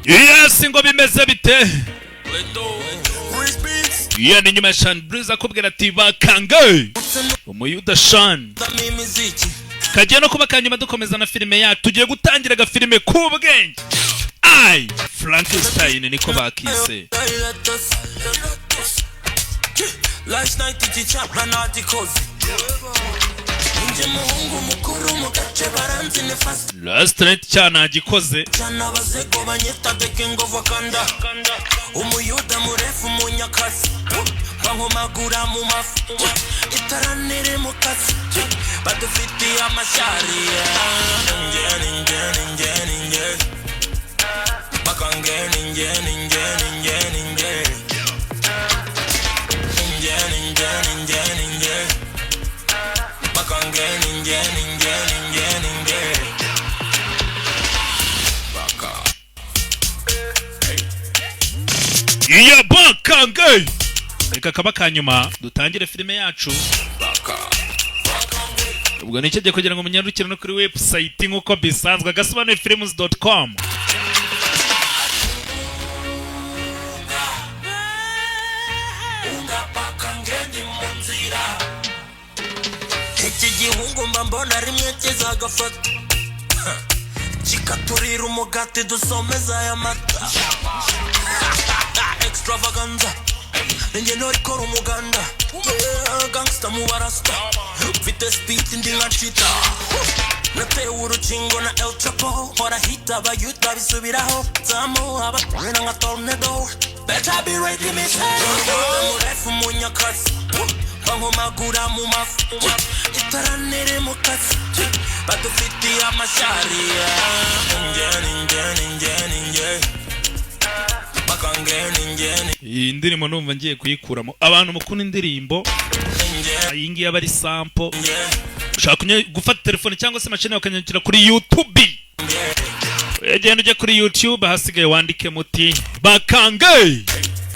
Yes, ngo bimeze bite? Ni nyuma ya Sean Breeze akubwira ati bakange umuyuda Sean kagiye no kuba kanyuma dukomeza na filime yacu tugiye gutangira ga filime k'ubwenge. Ai Frankenstein niko bakise. Last night teacher ran articles. Last night cyana agikoze cyana bazego banyeta the king of Wakanda umuyuda murefu munyakasi bankomagura mu mafu itaranire mu kasi badufiti amashari nge bakange ninge iya bakange reka kaba kanyuma dutangire filime yacu. Ubwo nicyo giye kugira ngo munyarukire no kuri website nkuko bisanzwe gasobanuye films.com. Iki gihungu mbona rimwe kizagafata kikaturira umugati dusomeza ya mata extravaganza ninjye ntorikora umuganda gangsta mu barasta mfite speed ndi nka chita natewe urukingo na El Chapo hora hita abayuta bisubiraho zamu abatwena nka tornado better be ready me say murefu munyakasi bankomagura mu mafu itaranire mu kasi badufitiye amashari nge iyi ndirimbo numva ngiye kuyikuramo abantu mukunda indirimbo iyi ngiyi aba ari sample ushaka gufata telefone cyangwa se mashini bakanyakira kuri YouTube ugenda ujya kuri YouTube hasigaye wandike muti bakange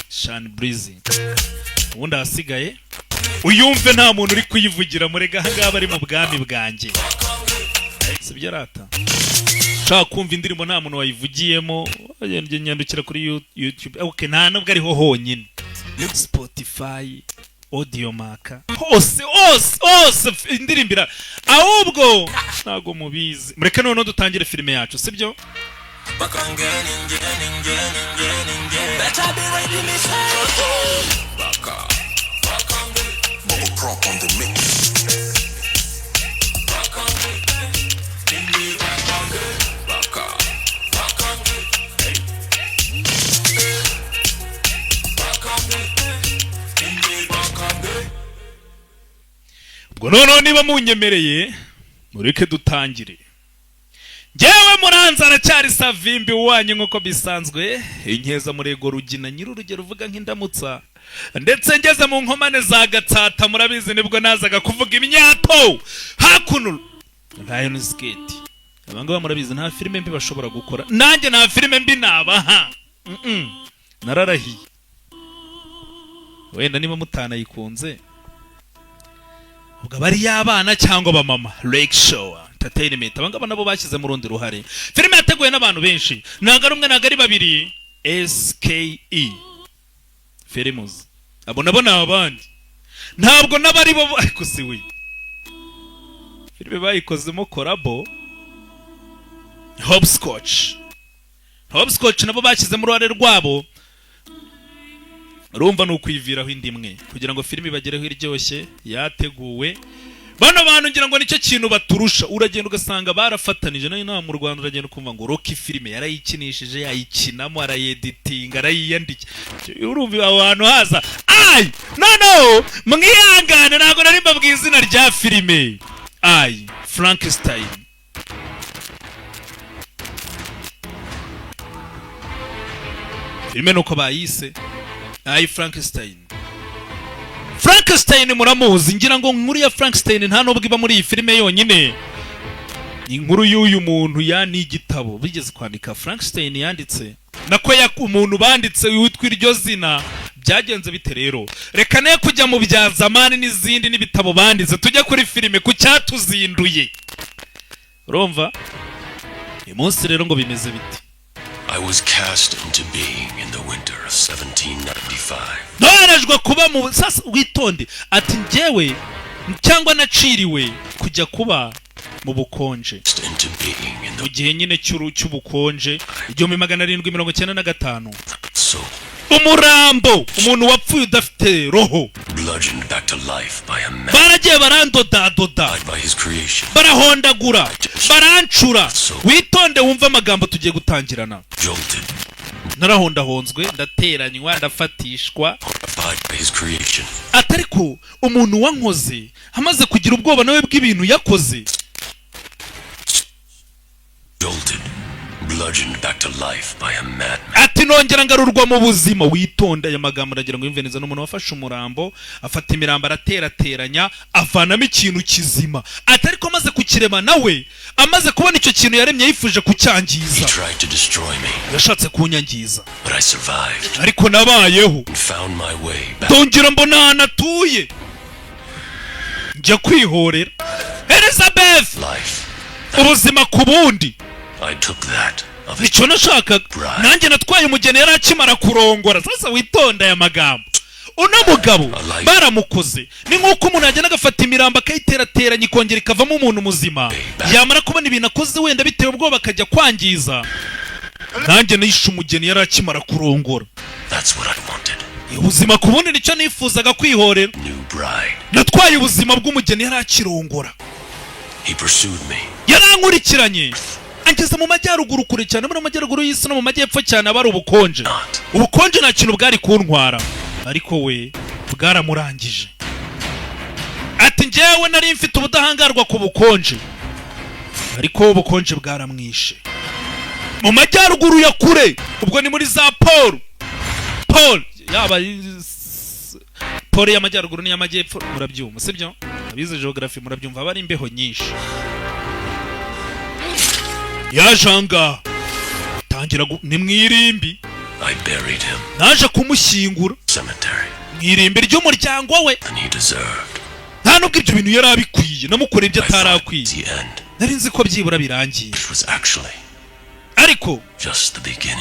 Sean Breeze ubundi hasigaye uyumve nta muntu uri kuyivugira murega hanga bari mu bwami bwanjye sibyo rata shaka kumva indirimbo nta muntu wayivugiyemo agenda nyandukira kuri YouTube okay nta nubwo ariho honyine Spotify Audiomack hose indirimbira ahubwo ntago mubizi mureke none dutangire filime yacu sibyo ubwo none niba munyemereye mureke dutangire. Ngewe muranzara cyari savimbi wanyu nkuko bisanzwe inkeza murego rugina nyir'urugero uvuga nk'indamutsa ndetse ngeze mu nkomane za Gatsata murabizi nibwo nazaga kuvuga imyato hakuno Lion Skate abangaba murabizi nta filime mbi bashobora gukora nanjye nta filime mbi nabaha nararahiye wenda niba mutanayikunze ubwo bari yabana cyangwa ba mama Lake Show Entertainment abangaba nabo bashyize mu rundi ruhare filime yateguwe n'abantu benshi ntago rumwe ntago ari babiri SKE Films abo nabo n'abandi ntabwo nabari bo ariko siwe filime bayikozemo collabo Hopscotch nabo bashyize mu ruhare rwabo urumva nukwiviraho indimwe kugira ngo filime bagereho iryoshye yateguwe bano bantu ngira ngo nicyo kintu baturusha uragenda ugasanga barafatanije nayo mu Rwanda uragenda kumva ngo Rocky filime yarayikinishije yayikinamo arayeditinga arayiyandike urumva abantu haza ai no mwihangane ntago nari mbabwiye izina rya filime ai Frankenstein filime nuko bayise ai Frankenstein muramuzi ngira ngo nkuru ya Frankenstein nta nubwo iba muri iyi filime yonyine inkuru y'uyu muntu yani igitabo bigeze kwandika Frankenstein yanditse nako umuntu banditse witwa iryo zina byagenze bite rero reka ne kujya mu bya zamani n'izindi n'ibitabo banditse tujya kuri filime ku cyatuzinduye urumva umunsi rero ngo bimeze biti I was cast into being in the winter of 1795. Noherejwe kuba mu sasa witonde ati njyewe cyangwa naciriwe kujya kuba mu bukonje mu gihe nyine cy'ubukonje 1795 umurambo umuntu wapfuye udafite roho baragiye barandodadoda barahondagura barancura witonde wumva amagambo tugiye gutangirana narahondahonzwe ndateranywa ndafatishwa atariko umuntu wankoze amaze kugira ubwoba nawe bw'ibintu yakoze ati nongera ngarurwa mu buzima witonda aya magambo ndagira ngo yumveneza n'umuntu wafashe umurambo afata imirambo araterateranya avanamo ikintu kizima atariko amaze kukirema nawe amaze kubona icyo kintu yaremye yifuje kucyangiza yashatse kunyangiza ariko nabayeho ndongera mbona ahantu atuye njya kwihorera Elizabeth ubuzima ku bundi nicyo nashakaga nanjye natwaye umugeni yari akimara kurongora sasa witonda aya magambo uno mugabo baramukoze ni nk'uko umuntu yagenda agafata imirambo akayiterateranya ikongera ikavamo umuntu muzima yamara kubona ibintu akoze wenda bitewe ubwoba akajya kwangiza nanjye nishe umugeni yari akimara kurongora ubuzima ku bundi nicyo nifuzaga kwihorera natwaye ubuzima bw'umugeni yari akirongora yarankurikiranye angeze mu majyaruguru kure cyane muri amajyaruguru y'isi no mu majyepfo cyane abari ubukonje nta kintu bwari kuntwara ariko we bwaramurangije ati njyewe nari mfite ubudahangarwa ku bukonje ariko ubukonje bwaramwishe mu majyaruguru ya kure ubwo ni muri za Paul yaba Paul y'amajyaruguru n'iy'amajyepfo murabyumva sibyo abize geography murabyumva bari imbeho nyinshi yajanga tangira ni mwirimbi naje kumushyingura mwirimbi ry'umuryango we nta nubwo ibyo bintu yari abikwiye namukoreye ibyo atarakwiye nari nzi ko byibura birangiye ariko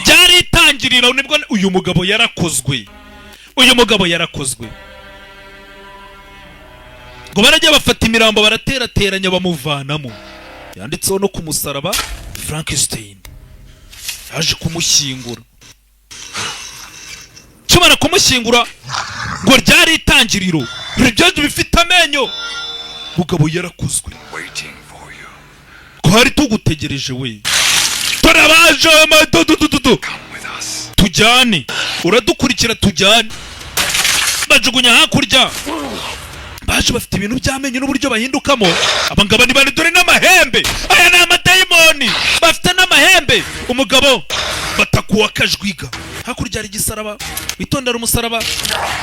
byari itangiriro nibwo uyu mugabo yarakozwe ngo barajya bafata imirambo baraterateranya bamuvanamo yanditseho no ku musaraba Frankenstein yaje kumushyingura kimara kumushyingura ngo ryari itangiriro ibyo bifite amenyo mugabo yarakozwe twari tugutegereje we turabaje amadudududu tujyane uradukurikira tujyane bajugunya hakurya baje bafite ibintu by'amenyo n'uburyo bahindukamo abangaba ni bane dore n'amahembe aya ni amadayimoni bafite n'amahembe umugabo batakuwa kajwiga hakurya hari igisaraba witondera umusaraba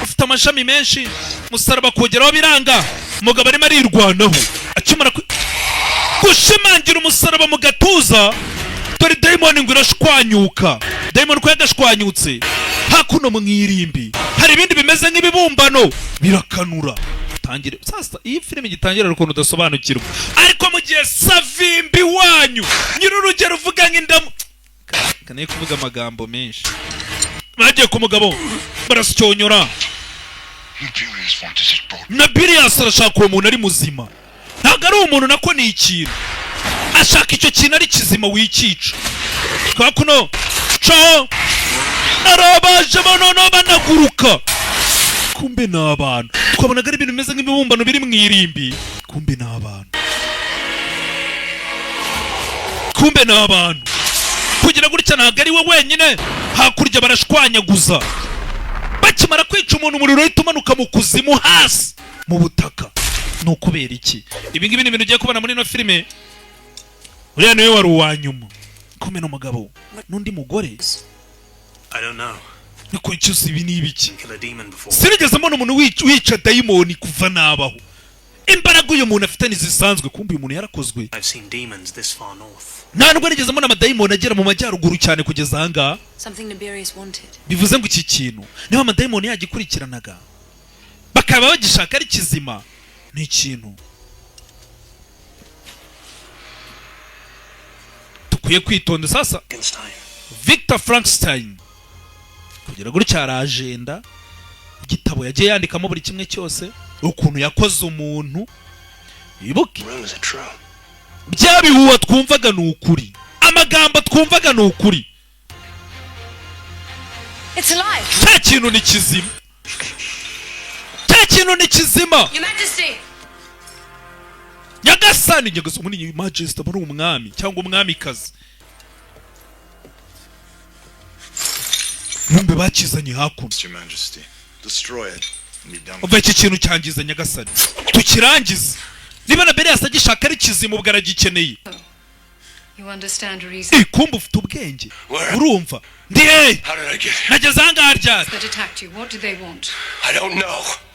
ufite amashami menshi umusaraba kugeraho biranga umugabo arimo arirwanaho akimara gushimangira umusaraba mu gatuza dore dayimoni ngo irashwanyuka dayimoni ko yadashwanyutse hakuno mu irimbi hari ibindi bimeze nk'ibibumbano birakanura tangire sasa iyi filime gitangira ukuntu udasobanukirwa ariko mu gihe savimbi wanyu nyiri urugero uvuga nk'indamu kanaye kuvuga amagambo menshi bagiye ku mugabo barasyonyora na Bilias arashaka uwo muntu ari muzima ntabwo ari umuntu nako ni ikintu ashaka icyo kintu ari kizima wikica kakuno co arabaje banono banaguruka kumbe ni abantu twabonaga ari ibintu bimeze nk'ibibumbano biri mu irimbi kumbe ni abantu kugira gutya ntabwo ari we wenyine hakurya barashwanyaguza bakimara kwica umuntu umuriro uhita umanuka mu kuzimu hasi mu butaka ni ukubera iki ibi ngibi ni ibintu ugiye kubona muri ino filime uriya niwe wari uwa nyuma kumbe ni umugabo n'undi mugore niko cyose ibi ni ibiki sinigeze mbona umuntu wica dayimoni kuva nabaho imbaraga uyu muntu afite ntizisanzwe kumbe uyu muntu yarakozwe nta nubwo nigeze mbona amadayimoni agera mu majyaruguru cyane kugeza ahangaha bivuze ngo iki kintu niba amadayimoni yagikurikiranaga bakaba bagishaka ari kizima ni ikintu dukwiye kwitonda sasa Victor Frankenstein kugira gutya hari agenda igitabo yagiye yandikamo buri kimwe cyose ukuntu yakoze umuntu ibuke bya bihuha twumvaga ni ukuri amagambo twumvaga ni ukuri cya kintu ni kizima cya kintu ni kizima nyagasani muri majesty muri umwami cyangwa umwamikazi numbe bakizanye hakuno umva iki kintu cyangiza nyagasani tukirangize niba na Berias agishaka ari kizima ubwo aragikeneye kumva ufite ubwenge urumva ndi hehe nageze ahangaha ryari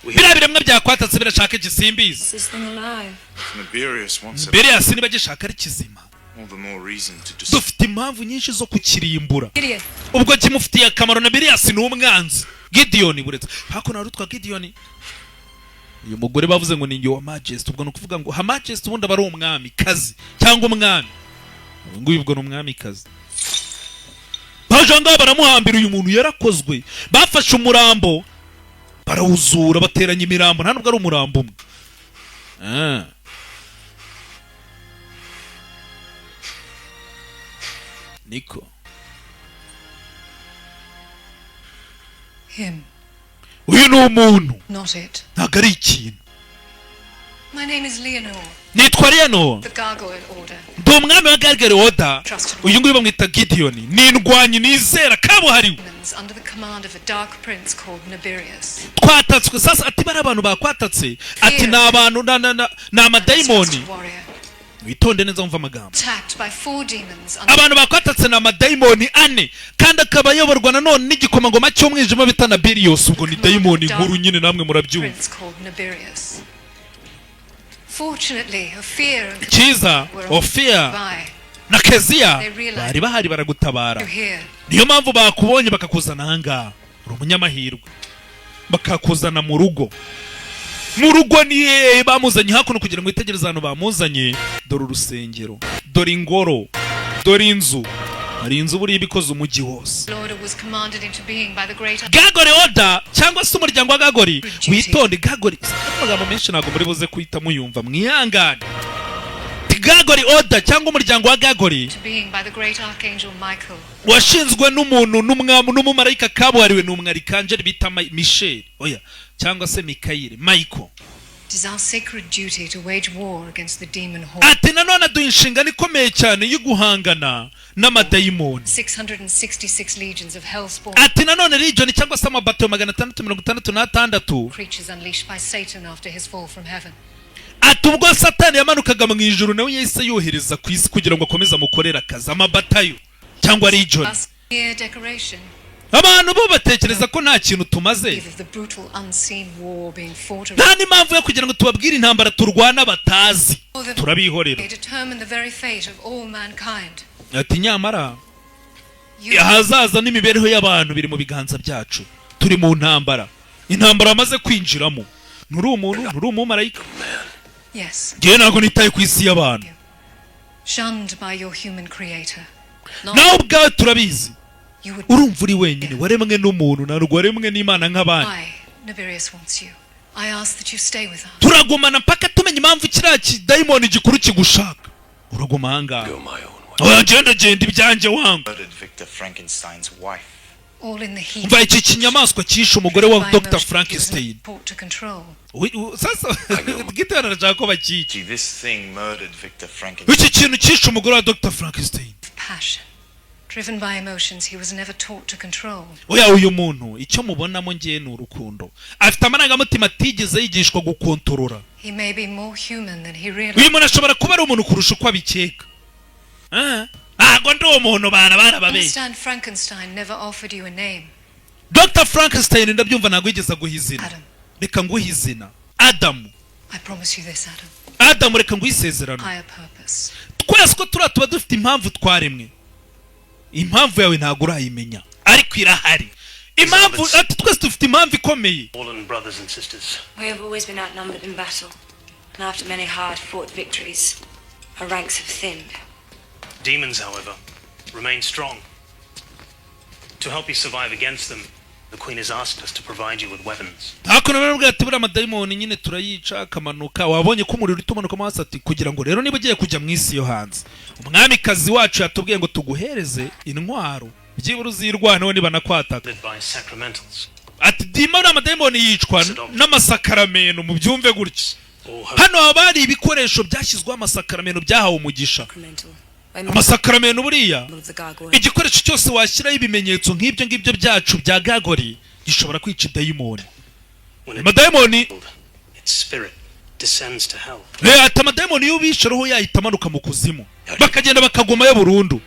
biriya biremwa byakwatatse birashaka igisimbizi Berias niba agishaka ari kizima dufite impamvu nyinshi zo kukirimbura ubwo kimufitiye akamaro na Berias ni umwanzi Gideon buretse hakuno arutwa Gideon uyu mugore bavuze ngo ni nge wa majesty ubwo no kuvuga ngo ha majesty ubundi bari umwami kazi cyangwa umwami nguyu ubwo no umwami kazi bajanga baramuhambira uyu muntu yarakozwe bafashe umurambo barawuzura bateranya imirambo nta nubwo ari umurambo umwe niko uyu ni umuntu ntabwo ari ikintu nitwa Leonor ndi umwami wa Gargoyle Order uyu nguyu bamwita Gideon ni indwanyi nizera kabuhariwe twatatswe sasa ati bari abantu bakwatatse ati ni abantu ni amadayimoni witonde neza wumva amagambo abantu bakwatatse ni amadayimoni 4 kandi akaba ayoborwa nanone n'igikomangoma cy'umwijima bita Naberius ubwo ni dayimoni nkuru nyine namwe murabyumva Kiza Ophir na Kezia bari bahari baragutabara niyo mpamvu bakubonye bakakuzana ahangaha uri umunyamahirwe bakakuzana mu rugo ni bamuzanye hakuno kugira ngo itegereze ahantu bamuzanye dore urusengero dore ingoro dore inzu hari inzu buriya ibikoze umujyi wose Gargoyle Order cyangwa se umuryango wa Gargoyle witonde Gargoyle amagambo menshi ntabwo muri buze kuhita muyumva mwihangane Gargoyle Order cyangwa umuryango wa Gargoyle washinzwe n'umuntu n'umumarayika kabuhariwe ni umwarikanjeri bita Michel cyangwa se Michael ati nanone aduha inshingano ikomeye cyane yo guhangana n'amadayimoni ati nanone legion cyangwa se amabato 666 ati ubwo Satani yamanukaga mu ijuru nawe yahise yohereza ku isi kugira ngo akomeze amukorera akazi amabatayo cyangwa legion abantu bo batekereza ko nta kintu tumaze nta n'impamvu yo kugira ngo tubabwire intambara turwana batazi turabihorera ati nyamara ahazaza n'imibereho y'abantu biri mu biganza byacu turi mu ntambara bamaze kwinjiramo nturi umuntu nturi umumarayika ngewe ntabwo nitaye ku isi y'abantu nawe ubwawe turabizi urumva uri wenyine waremwe n'umuntu ntabwo waremwe n'Imana nk'abandi turagumana mpaka tumenya impamvu kiriya kidayimoni gikuru kigushaka uraguma ahangaha genda ibyanjye wangu umva iki kinyamaswa cyishe umugore wa Dr. Frankenstein sasa Gideon arashaka ko bakica iki kintu cyishe umugore wa Dr. Frankenstein Driven by emotions he was never taught to control. Uyu muntu icyo mubonamo ngiye ni urukundo afite amarangamutima atigeze yigishwa gukontorora He may be more human than he realized. uyu muntu ashobora kuba ari umuntu kurusha uko abikeka ntabwo ndi umuntu barababeshye. Frankenstein never offered you a name. Dr. Frankenstein ndabyumva ntabwo yigeze guha izina reka nguhe izina Adamu. I promise you this, Adam. Adamu reka nguhe isezerano twese ko tuba dufite impamvu twaremwe impamvu yawe ntabwo urayimenya ariko irahari impamvu ati twese dufite impamvu ikomeye. We have always been outnumbered in battle, and after many hard-fought victories, our ranks have thinned. Demons, however, remain strong. To help you survive against them, the Queen has asked us to provide you with weapons. hakuno rero bwati buriya amadayimoni nyine turayica akamanuka wabonye ko umuriro utumanukamo hasi ati kugira ngo rero niba ugiye kujya mu isi yo hanze umwamikazi wacu yatubwiye ngo tuguhereze intwaro byibura uzirwanaho niba nakwataka Led by sacramentals. ati dima uriya amadayimoni yicwa n'amasakaramentu mu byumve gutya All hope hano haba hari ibikoresho byashyizweho amasakaramentu byahawe umugisha Sacramental. amasakaramentu buriya Of the gargoyle. igikoresho cyose washyiraho ibimenyetso nk'ibyo ngibyo byacu bya gagori gishobora kwica idayimoni when it amadayimoni its spirit descends to hell. ati amadayimoni iyo ubishe roho yahita amanuka mu kuzimu bakagenda bakagumayo burundu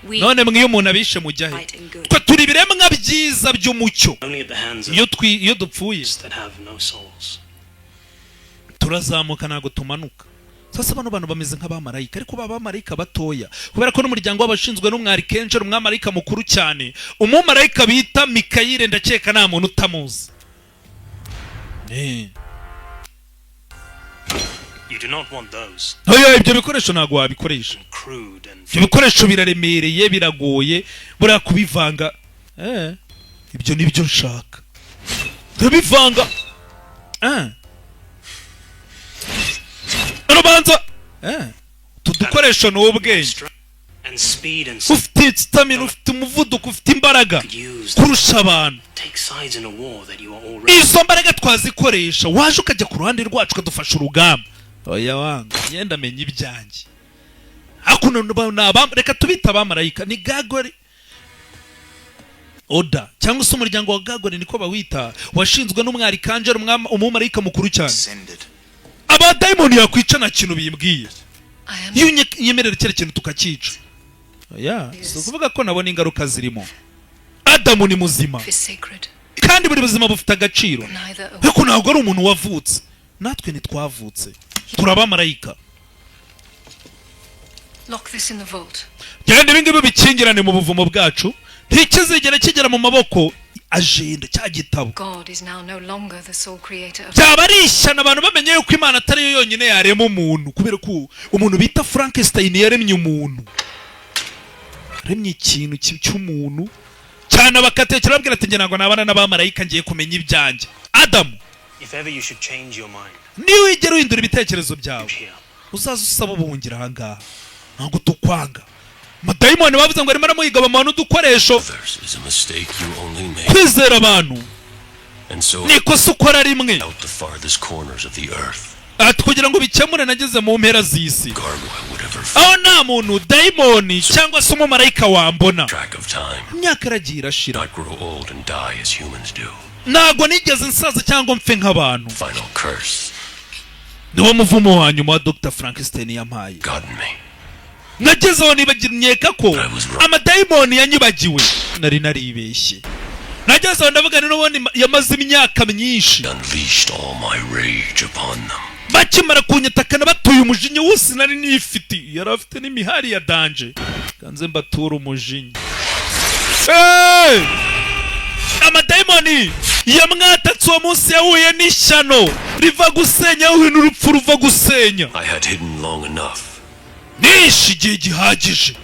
We none mwe iyo umuntu abishe mujyahe fight in good. twe turi ibiremwa byiza by'umucyo Only at the hands of iyo dupfuye those that have no souls. turazamuka ntabwo tumanuka sasa bano bantu bameze nk'abamarayika ariko babamarayika batoya kubera ko n'umuryango w'abashinzwe n'umwari kenjero umwamarayika mukuru cyane umumarayika bita mikayire ndakeka nta muntu utamuzi You do not want those oya ibyo bikoresho ntabwo wabikoresha crude and ibyo bikoresho biraremereye biragoye buriya kubivanga ibyo nibyo nshaka turabivanga urubanza utu dukoresho ni ubwenge and speed and ufite stamina ufite umuvuduko ufite imbaraga used kurusha abantu take sides in a war that you are already izo mbaraga twazikoresha waje ukajya ku ruhande rwacu ukadufasha urugamba oya wanga yenda amenya ibyanjye hakuno reka tubita abamarayika ni gagori oda cyangwa se umuryango wa gagori niko bawita washinzwe n'umwari kanjero umumarayika mukuru cyane abadayimoni yakwica nta kintu bimbwiye I am iyo unyemerera kera kintu tukakica oya si ukuvuga ko nabona ingaruka zirimo adamu ni muzima is sacred. kandi buri buzima bufite agaciro Neither a ariko ntabwo ari umuntu wavutse natwe ntitwavutse turabamarayika lock this in the vault. genda ibi ngibi bikingirane mu buvumo bwacu ntikizigera kigera mu maboko ajenda cya gitabo God is now no longer the sole creator of byaba ari ishyano abantu bamenye yuko imana atari yo yonyine yarema umuntu kubera ko umuntu bita Frankenstein yaremye umuntu yaremye ikintu cy'umuntu cyane bakatekera babwira ati njye ntabwo nabana n'abamarayika ngiye kumenya ibyanjye adamu if ever you should change your mind niyo wigera uhindura ibitekerezo byawe here uzaza usaba ubuhungiro ahangaha ntabwo tukwanga amadayimoni bavuze ngo arimo aramuhiga bamuha n'udukoresho Others is a mistake you only make. kwizera abantu And so ni ikosa ukora rimwe out the farthest corners of the earth, ati kugira ngo bikemure nageze mu mpera z'isi gargoyle would ever aho nta muntu dayimoni cyangwa se umumarayika wambona track of time, imyaka iragiye irashira not grow old and die as humans do. ntabwo nigeze nsaza cyangwa mfe nk'abantu Final curse, niwo muvumo wa nyuma wa Dr. Frankenstein yampaye gotten me. nagezeho nibagirnyeka ko amadayimoni yanyibagiwe nari naribeshye nagezeho ndavuga n'ubundi yamaze imyaka myinshi Unleashed all my rage upon them. bakimara kunyatakana batuye umujinya wose nari nifite yari afite n'imihari ya danje kanze mbatura umujinya amadayimoni yamwatatse uwo munsi yahuye n'ishyano riva gusenya yahuye n'urupfu ruva gusenya I had hidden long enough. nishe igihe gihagije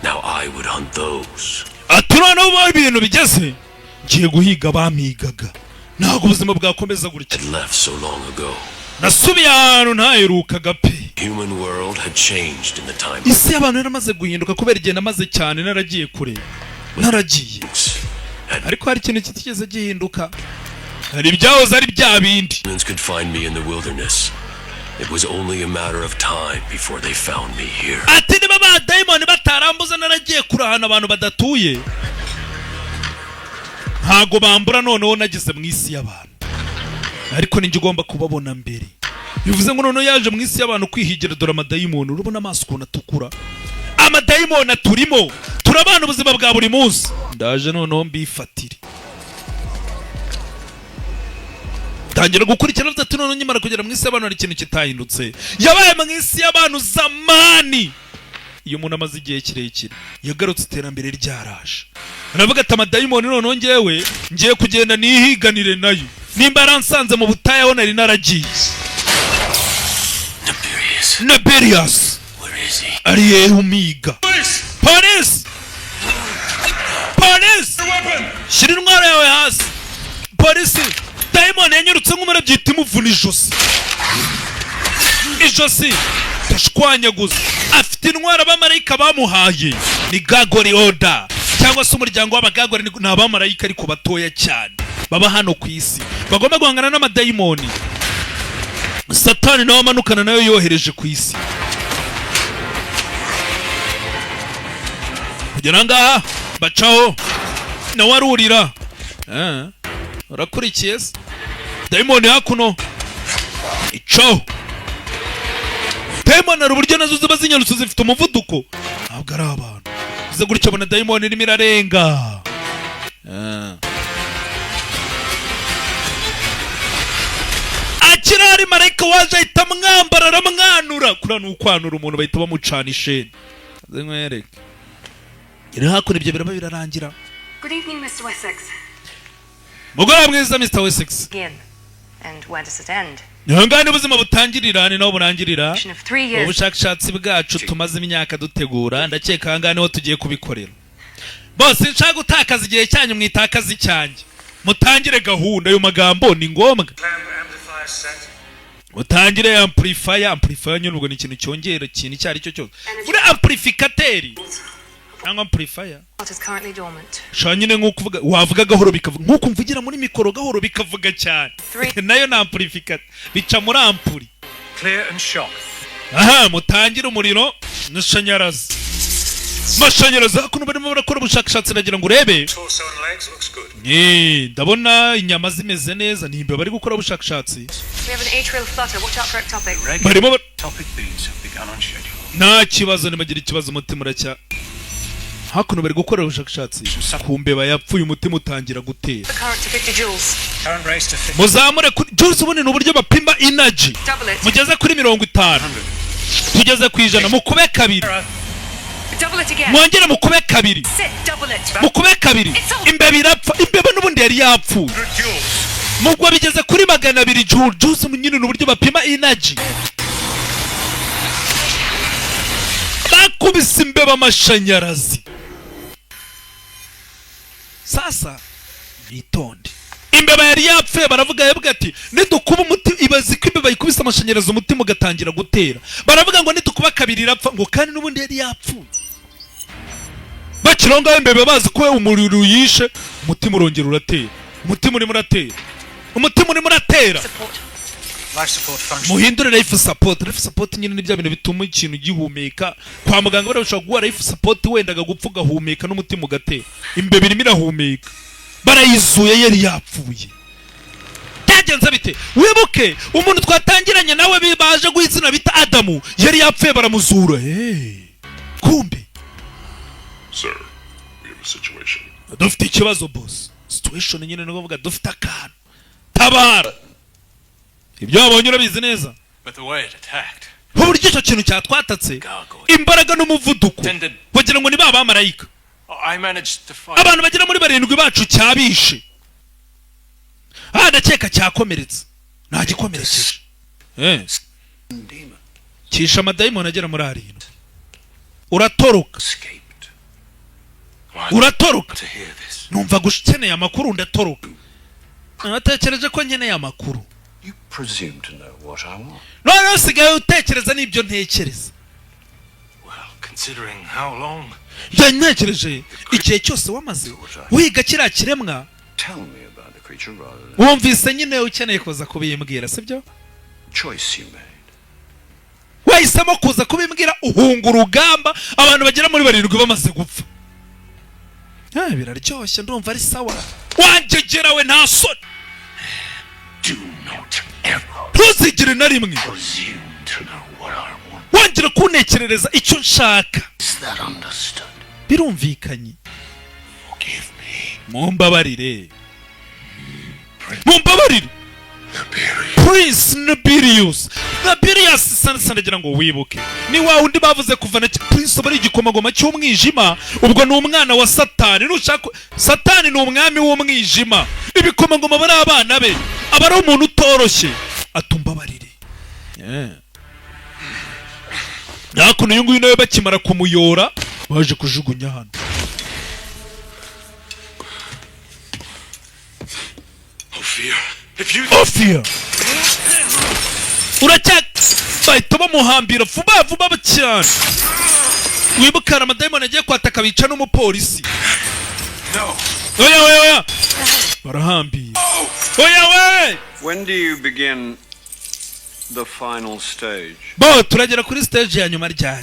Now I would hunt those. ati noneho ubaho ibintu bigeze ngiye guhiga abamigaga ntabwo ubuzima bwakomeza gutya Had left so long ago. nasubiye ahantu ntaherukaga pe Human world had changed in the time. isi y'abantu yaramaze guhinduka kubera igihe namaze cyane naragiye kure naragiye Had ariko hari ikintu kitigeze gihinduka hari ibyahoze ari bya bindi humans could find me in the wilderness. It was only a matter of time before they found me here. ati niba abadayimoni batarambuza naragiye kure ahantu abantu badatuye ntago bambura noneho nageze mu isi y'abantu ariko ninjye ugomba kubabona mbere bivuze ngo noneho yaje mu isi y'abantu kwihigira dore amadayimoni urabona amaso ukuntu atukura amadayimoni aturimo turabana ubuzima bwa buri munsi ndaje noneho mbifatire tangira gukurikirana ati noneho nyimara kugera mu isi y'abantu hari ikintu kitahindutse yabaye mu isi y'abantu zamani iyo umuntu amaze igihe kirekire yagarutse iterambere ryaraje aravuga ati amadayimoni noneho ngewe ngiye kugenda nihiganire nayo nimba yaransanze mu butayu aho nari naragiye Naberius. Naberius Where is he? ari hehe umiga polisi polisi shyira intwaro yawe hasi. Polisi dayimoni yanyurutse nk'umurabyo ihita imuvuna ijosi tashwanyaguza. Afite intwaro abamarayika bamuhaye ni Gagori Order cyangwa se umuryango w'abagagori. Ni abamarayika ariko batoya cyane baba hano ku isi bagomba guhangana n'amadayimoni Satani nawe amanukana nayo yohereje ku isi. Kugera ngaha bacaho nawe arurira. Urakurikiye se dayimoni hakuno icaho. Dayimoni ari uburyo nazo ziba zinyarutse zifite umuvuduko ntabwo ari abantu uze gutya abona dayimoni irimo irarenga. Akirari marayika waje ahita mwambara aramwanura. Kuriya ni ukwanura umuntu bahita bamucana isheni. Aze nkwereke iri hakuno ibyo biraba birarangira. Good evening, Mr. Wessex. Mugoroba mwiza Mr. Wessex. Again. And where does it end? Nihangane ubuzima butangirira ni naho burangirira. Of 3 years. Ubushakashatsi bwacu tumaze imyaka dutegura ndakeka hangane ho tugiye kubikorera. Bose nshaka gutakaza igihe cyanyu mwitakaza icyanjye. Mutangire gahunda yo magambo ni ngombwa. Mutangire amplifier nyine ubwo ni ikintu cyongera ikintu cyari cyo cyose. Uri amplificateur. Cyangwa amplifier. What is currently dormant? Shanyine nko kuvuga wavuga gahoro bikavuga nko kumvugira muri mikoro gahoro bikavuga cyane. Nayo na amplificateur bica muri ampuri. Clear and shock. Aha mutangira umuriro n'ashanyarazi. Mashanyarazi hakuno barimo barakora ubushakashatsi nagira ngo urebe. Torso and legs looks good. Ndabona inyama zimeze neza nimba bari gukora ubushakashatsi. We have an atrial flutter. Watch out for ectopic. Barimo Topic beats have begun on schedule. nta kibazo nibagira ikibazo umutima uracya. Hakuno bari gukora ubushakashatsi kumbeba yapfuye umutima utangira gutera. The current to 50 joules. Current race to 50. Muzamure kuri joules ubundi n'uburyo bapima energy. Double it. Mugeze kuri 50. Tugeze ku ijana mukube kabiri. Double it again. Mwongere mukube kabiri. Sit. Double it. Mukube kabiri. Imbeba irapfa. Imbeba n'ubundi yari yapfuye. 100 joules. Mugwa bigeze kuri 200 joules. Joules nyine n'uburyo bapima energy. Bakubise imbeba amashanyarazi. Sasa bitonde. Imbeba yari yapfuye baravuga yavuga ati nidukuba umuti ibazi ko imbeba ikubise amashanyarazi umutima ugatangira gutera. Baravuga ngo nidukuba kabiri irapfa ngo kandi n'ubundi yari yapfuye. Bakironga imbeba bazi ko umuriro yishe umutima urongera uratera. Umutima urimo uratera. Umutima urimo uratera. Life support function. Muhindure life support. Life support nyine ni bya bintu bituma ikintu gihumeka. Kwa muganga barashobora guha life support wenda gupfa ugahumeka n'umutima ugatera. Imbeba irimo irahumeka. Barayizuye yari yapfuye. Byagenze bite? Wibuke umuntu twatangiranye nawe baje guhizina bita Adamu yari yapfuye baramuzura. Kumbe. Sir, we have a situation. Dufite ikibazo boss. Situation nyine no kuvuga dufite akantu. Tabara. Ibyo abonye urabizi neza. But the way it attacked. Uburyo icyo kintu cyatwatatse imbaraga n'umuvuduko bagira ngo ni ba bamarayika. I managed to find. Abantu bagira muri 7 bacu cyabishe. Ndakeka cyakomeretse. Nta gikomerekeje. Demon. Kisha amadayimoni agera muri 7. Uratoroka. Escaped. Uratoroka. To hear this. Numva gukeneye amakuru ndatoroka. Natekereje ko nkeneye amakuru. You presume to know what I want. None usigaye utekereza n'ibyo ntekereza. Well, considering how long. Ntekereje igihe cyose wamaze wiga kiriya kiremwa. Tell me about the creature rather than Wumvise nyine ukeneye kuza kubimbwira sibyo? choice you made. Wahisemo kuza kubimbwira uhunga urugamba abantu bagera muri 7 bamaze gupfa. Biraryoshye ndumva ari sawa. Wanjegera we nta soni. Do not ever Ntuzigire na rimwe. presume to know what I want. Wongera kuntekerereza icyo nshaka. Is that understood? Birumvikanye. Forgive me. Mumbabarire. Mumbabarire. Prince Nabirius. Nabirius sanagira ngo wibuke. Ni wa undi bavuze kuvana Prince bari igikomagoma cy'umwijima. Ubwo ni umwana wa Satani. Nushaka Satani ni umwami w'umwijima. Ibikomagoma bari abana be. Abari umuntu utoroshye. Atumbabarire. Nakuno yungu nawe bakimara kumuyora baje kujugunya hano. Ophir, if you... Ophir bahita bamuhambira vuba vuba cyane. Wibukana amadayimoni agiye kwataka bica n'umupolisi. Oya barahambiye. Oya we. When do you begin the final stage? Bo turagera kuri stage ya nyuma ryari.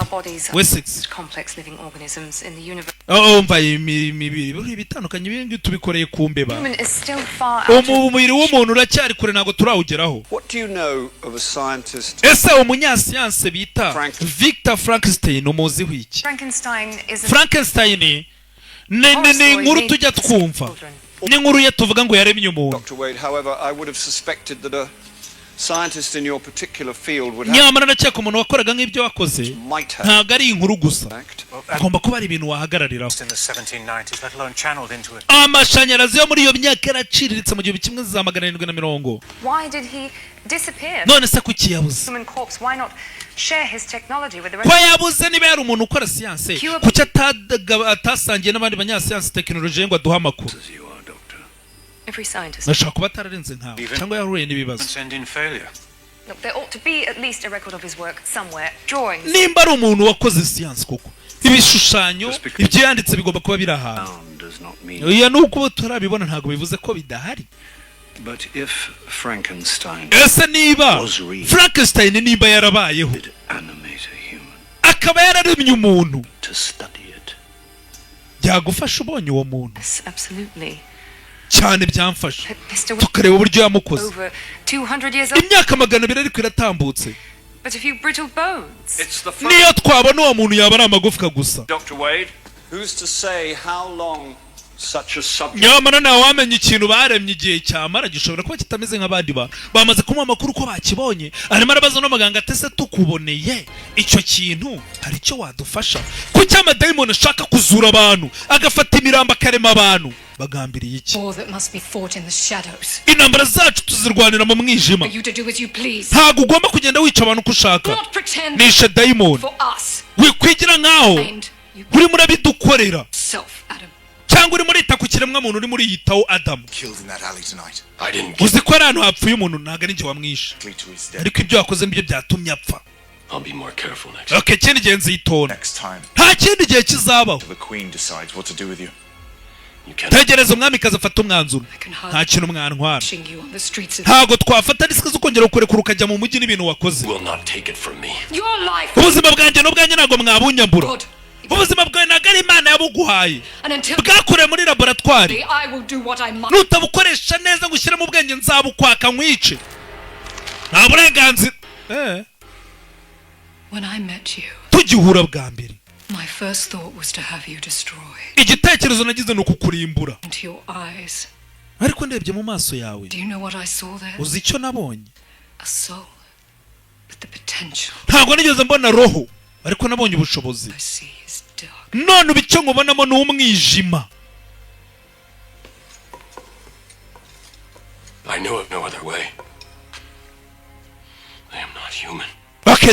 Most complex living organisms in the universe. Mvaye imibiri buri bitandukanye ibindi tubikoreye ku mbeba. Human is still far out. Umubiri w'umuntu uracyari kure ntago turawugeraho. What do you know of a scientist? Ese umunyasiyanse bita Victor Frankenstein umuziho iki? Frankenstein ni inkuru tujya twumva. Ni inkuru ye tuvuga ngo yaremye umuntu. Dr. Wade, however, I would have suspected that a scientist in your particular field would have... Nyamara ndakeka umuntu wakoraga nk'ibyo wakoze ntabwo ari inkuru gusa. Agomba kuba ari ibintu wahagarariraho. Amashanyarazi yo muri iyo myaka yaraciriritse mu gihumbi kimwe za 1770. None se kuki yabuze? Ko yabuze niba yari umuntu ukora siyanse kuki atasangiye n'abandi banyasiyanse tekinoloji ngo aduhe amakuru? Nashaka kuba atararenze nkawe cyangwa yahuye n'ibibazo. Nimba ari umuntu wakoze siyanse koko ibishushanyo ibyo yanditse bigomba kuba biri ahantu. Oya nuko turabibona ntabwo bivuze ko bidahari. Ese niba Frankenstein niba yarabayeho akaba yararemye umuntu byagufasha ubonye uwo muntu cyane byamfasha tukareba uburyo yamukoze imyaka 200 ariko iratambutse. Niyo twabona uwo muntu yaba ari amagufwa gusa. Dr. Wade, who's to say how long such a subject... Nyamara nawe wamenye ikintu baremye igihe cyamara gishobora kuba kitameze nk'abandi bamaze kumuha amakuru ko bakibonye. Arimo arabaza n'amaganga atese tukuboneye icyo kintu hari icyo wadufasha. Kuki amadayimoni ashaka kuzura abantu agafata imirambo akarema abantu bagambiriye iki? Intambara zacu tuzirwanira mu mwijima. Ntabwo ugomba kugenda wica abantu uko ushaka. Nishe dayimoni wikwigira nkaho uri murabidukorera cyangwa uri murita ku kiremwa muntu uri muri yitaho Adamu. Uzi ko ari ahantu hapfuye umuntu ntabwo ari njye wamwishe ariko ibyo wakoze nibyo byatumye apfa. Okay, ikindi gihe nzitonda nta kindi gihe kizabaho. Tegereza umwamikazi afata umwanzuro nta kintu mwantwara. Ntabwo twafata risike zo kongera kurekura ukajya mu mujyi n'ibintu wakoze. Ubuzima bwanjye n'ubwanjye ntabwo mwabunyambura. Ubuzima bwawe ntabwo ari Imana yabuguhaye bwakorewe muri laboratwari. Nutabukoresha neza ngo ushyire mu bwenge nzabukwaka nkwice. Nta burenganzira. Tugihura bwa mbere igitekerezo nagize ni ukukurimbura ariko ndebye mu maso yawe uzi icyo nabonye? Ntabwo nigeze mbona roho ariko nabonye ubushobozi. None ubu icyo nkubonamo ni umwijima.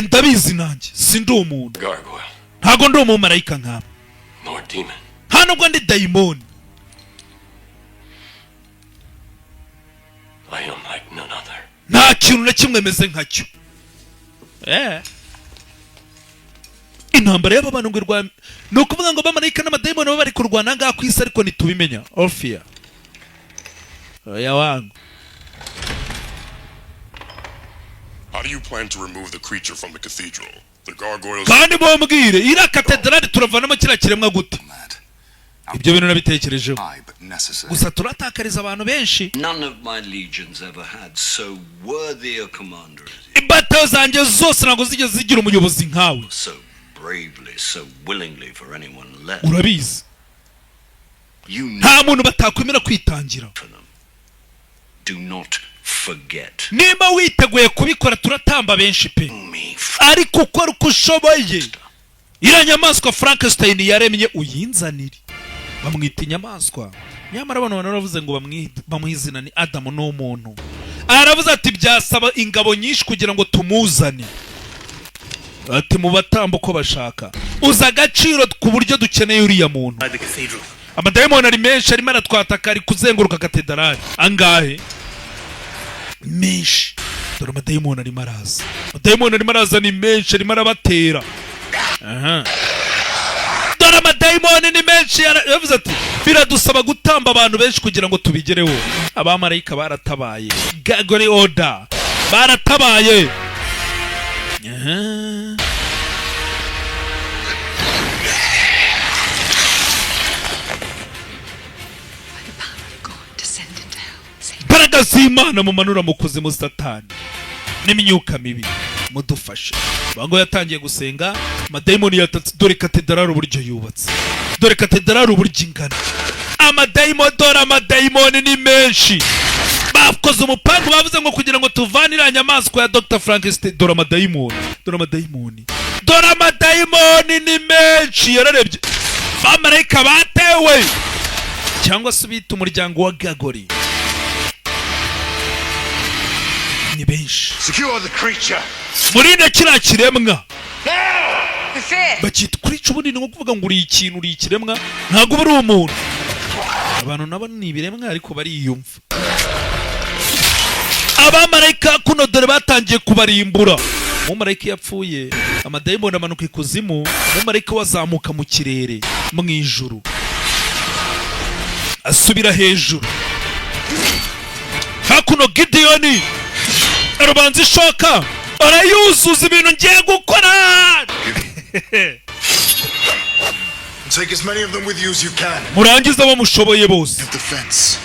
Ndabizi nanjye sindi umuntu. Ntabwo ndi umumarayika nk'abo nta nubwo ndi dayimoni. Nta kintu na kimwe meze nkacyo. Intambara y'abantu ngo irwane ni ukuvuga ngo abamarayika n'amadayimoni baba bari kurwana ngaha ku isi ariko ntitubimenya. Ophir oya wangu. How do you plan to remove the creature from the cathedral? The gargoyles... Kandi mumbwire iriya katedrali turavanamo kiriya kiremwa gute? Ibyo bintu nabitekerejeho gusa turatakariza abantu benshi. Imbata zanjye zose ntabwo zigeze zigira umuyobozi nkawe. Urabizi nta muntu batakwemera kwitangira. Niba witeguye kubikora turatamba benshi pe ariko ukora uko ushoboye. Iriya nyamaswa Frankenstein yaremye uyinzanire. Bamwita inyamaswa nyamara abantu baravuze ngo bamuhizina ni Adamu n'umuntu. Aravuze ati byasaba ingabo nyinshi kugira ngo tumuzane. Ati mu batambo ko bashaka uza agaciro ku buryo dukeneye uriya muntu. Amadayimoni ari menshi arimo aratwataka ari kuzenguruka katedrali. Angahe menshi. Dore amadayimoni arimo araza, amadayimoni arimo araza ni menshi, arimo arabatera. Dore amadayimoni ni menshi. Yavuze ati biradusaba gutamba abantu benshi kugira ngo tubigereho. Abamarayika baratabaye, Gagori order baratabaye. Imbaraga z'Imana mumanura mu kuzimu Satani n'imyuka mibi mudufashe. Bango yatangiye gusenga, amadayimoni yatatse. Dore katedrali uburyo yubatse, dore katedrali uburyo ingana. Dore amadayimoni ni menshi. Bakoze umupango, bavuze ngo kugira ngo tuvanire inyamaswa ya Dr. Frankenstein. Dore amadayimoni, dore amadayimoni, dore amadayimoni ni menshi. Yararebye abamarayika batewe, cyangwa se bita umuryango wa Gagori, ni benshi. Secure the creature. Murinde kiriya kiremwa. Bakita creature, ubundi ni nko kuvuga ngo uri ikintu, uri ikiremwa, ntabwo uri umuntu. Abantu nabo ni ibiremwa ariko bariyumva. Abamarayika kuno dore batangiye kubarimbura. Umumarayika yapfuye, amadayimoni amanuka ikuzimu, umumarayika wazamuka mu kirere mu ijuru asubira hejuru. Hakuno Gideyoni arabanza ishoka, arayuzuza ibintu ngiye gukora. Take as many of them with you as you can. Murangiza abo mushoboye bose. At the fence.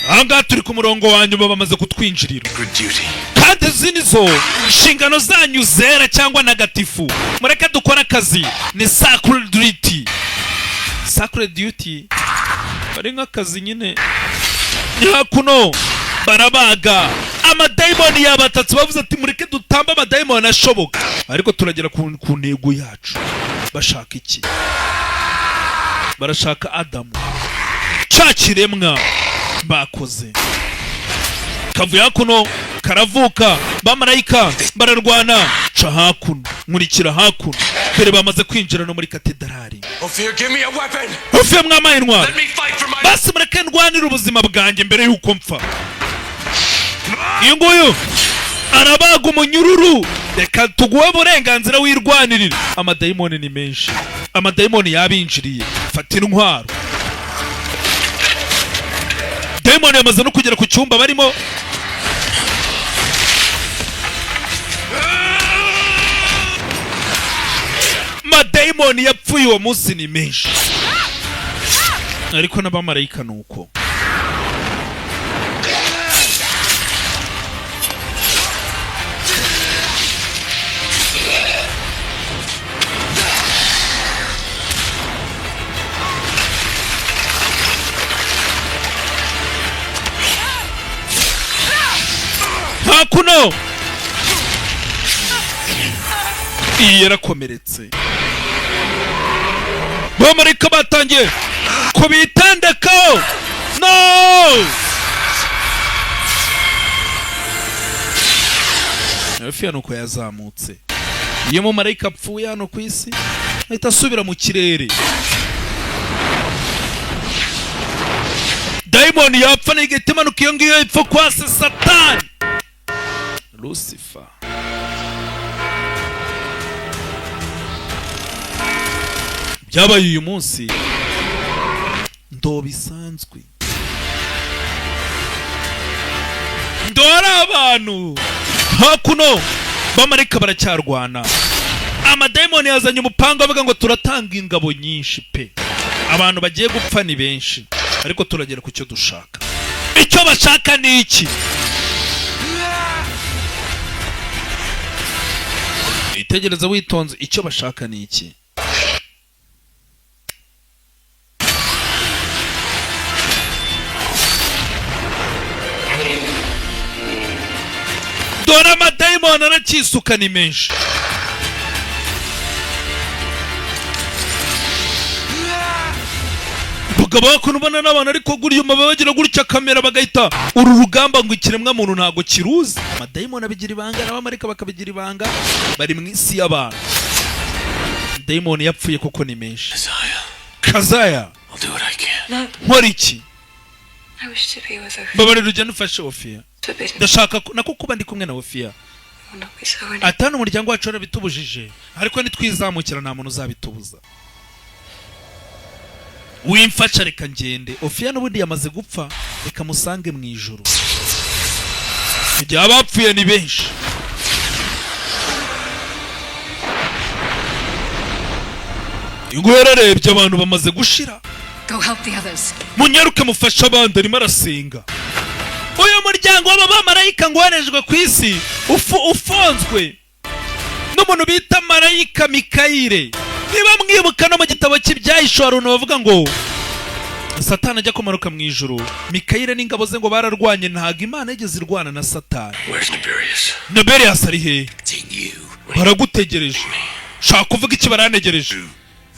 Ahangaha turi ku murongo wanyu, bamaze kutwinjirira. Good duty. Kandi izi nizo inshingano zanyu zera cyangwa negatifu. Mureke dukora akazi, ni sacred duty. Sacred duty bari nk'akazi nyine. Nyakuno barabaga amadayimoni yabatatse, bavuze ati mureke dutamba amadayimoni ashoboka. Ariko turagera ku ntego yacu. Bashaka iki? Barashaka Adamu, cya kiremwa bakoze. Kavuye hakuno karavuka, bamarayika bararwana. Ca hakuno, nkurikira hakuno. Dore bamaze kwinjira no muri katedrali. Ophir, give me a weapon. Ophir mwamaye intwaro. Let me fight for my... Basi mureke ndwanire ubuzima bwanjye mbere y'uko mpfa. Iyo nguyu arabaga umunyururu. Reka tuguhe uburenganzira wirwanirira. Amadayimoni ni menshi, amadayimoni yabinjiriye. Fata intwaro. Dayimoni yamaze no kugera ku cyumba barimo. Amadayimoni yapfuye uwo munsi ni menshi, ariko n'abamarayika nuko. Hakuno iyi yarakomeretse. Bamarayika batangiye kubitandekaho. No! Ophir nuko yazamutse. Iyo mumarayika apfuye hano ku isi ahita asubira mu kirere. Dayimoni yapfa n'igiti imanuka, iyo ngiyo ipfa kwase Satani, Lucifer. Byabaye uyu munsi ndo bisanzwe. Ndora abantu hakuno bamarayika baracyarwana. Amadayimoni yazanye umupanga avuga ngo turatanga ingabo nyinshi pe. Abantu bagiye gupfa ni benshi, ariko turagera ku cyo dushaka. Icyo bashaka ni iki? Itegereza witonze, icyo bashaka ni iki? Dore amadayimoni aracyisuka ni menshi. Bugabo bakuntu ubona n'abantu ariko guriya umaba bagira gutya kamera bagahita uru rugamba ngo ikiremwa muntu ntago kiruzi. Amadayimoni abigira ibanga, n'abamarayika bakabigira ibanga, bari mu isi y'abantu. Dayimoni yapfuye kuko ni menshi. Kazaya, I'll do what I can. No, nkora iki? I wish to be with Ophir. Babarira ujya nufashe Ophir. Forbidden. ndashaka nako kuba ndi kumwe na Ofia Will not be so any. atanu umuryango wacu warabitubujije ariko nitwizamukira nta muntu uzabitubuza wimfasha reka ngende Ofia n'ubundi yamaze gupfa reka musange mu ijuru igihe abapfuye ni benshi ingwerarebye abantu bamaze gushira Go help the others. munyaruke mufasha abandi arimo arasenga uyu muryango w'abamarayika ngo wanejwe ku isi ufunzwe n'umuntu bita marayika Mikayire niba mwibuka no mu gitabo cy'ibyahishuwe hari bavuga ngo Satani ajya kumanuka mu ijuru Mikayire n'ingabo ze ngo bararwanye ntago Imana yigeze irwana na Satani Naberius ari he baragutegereje shaka kuvuga iki baranegereje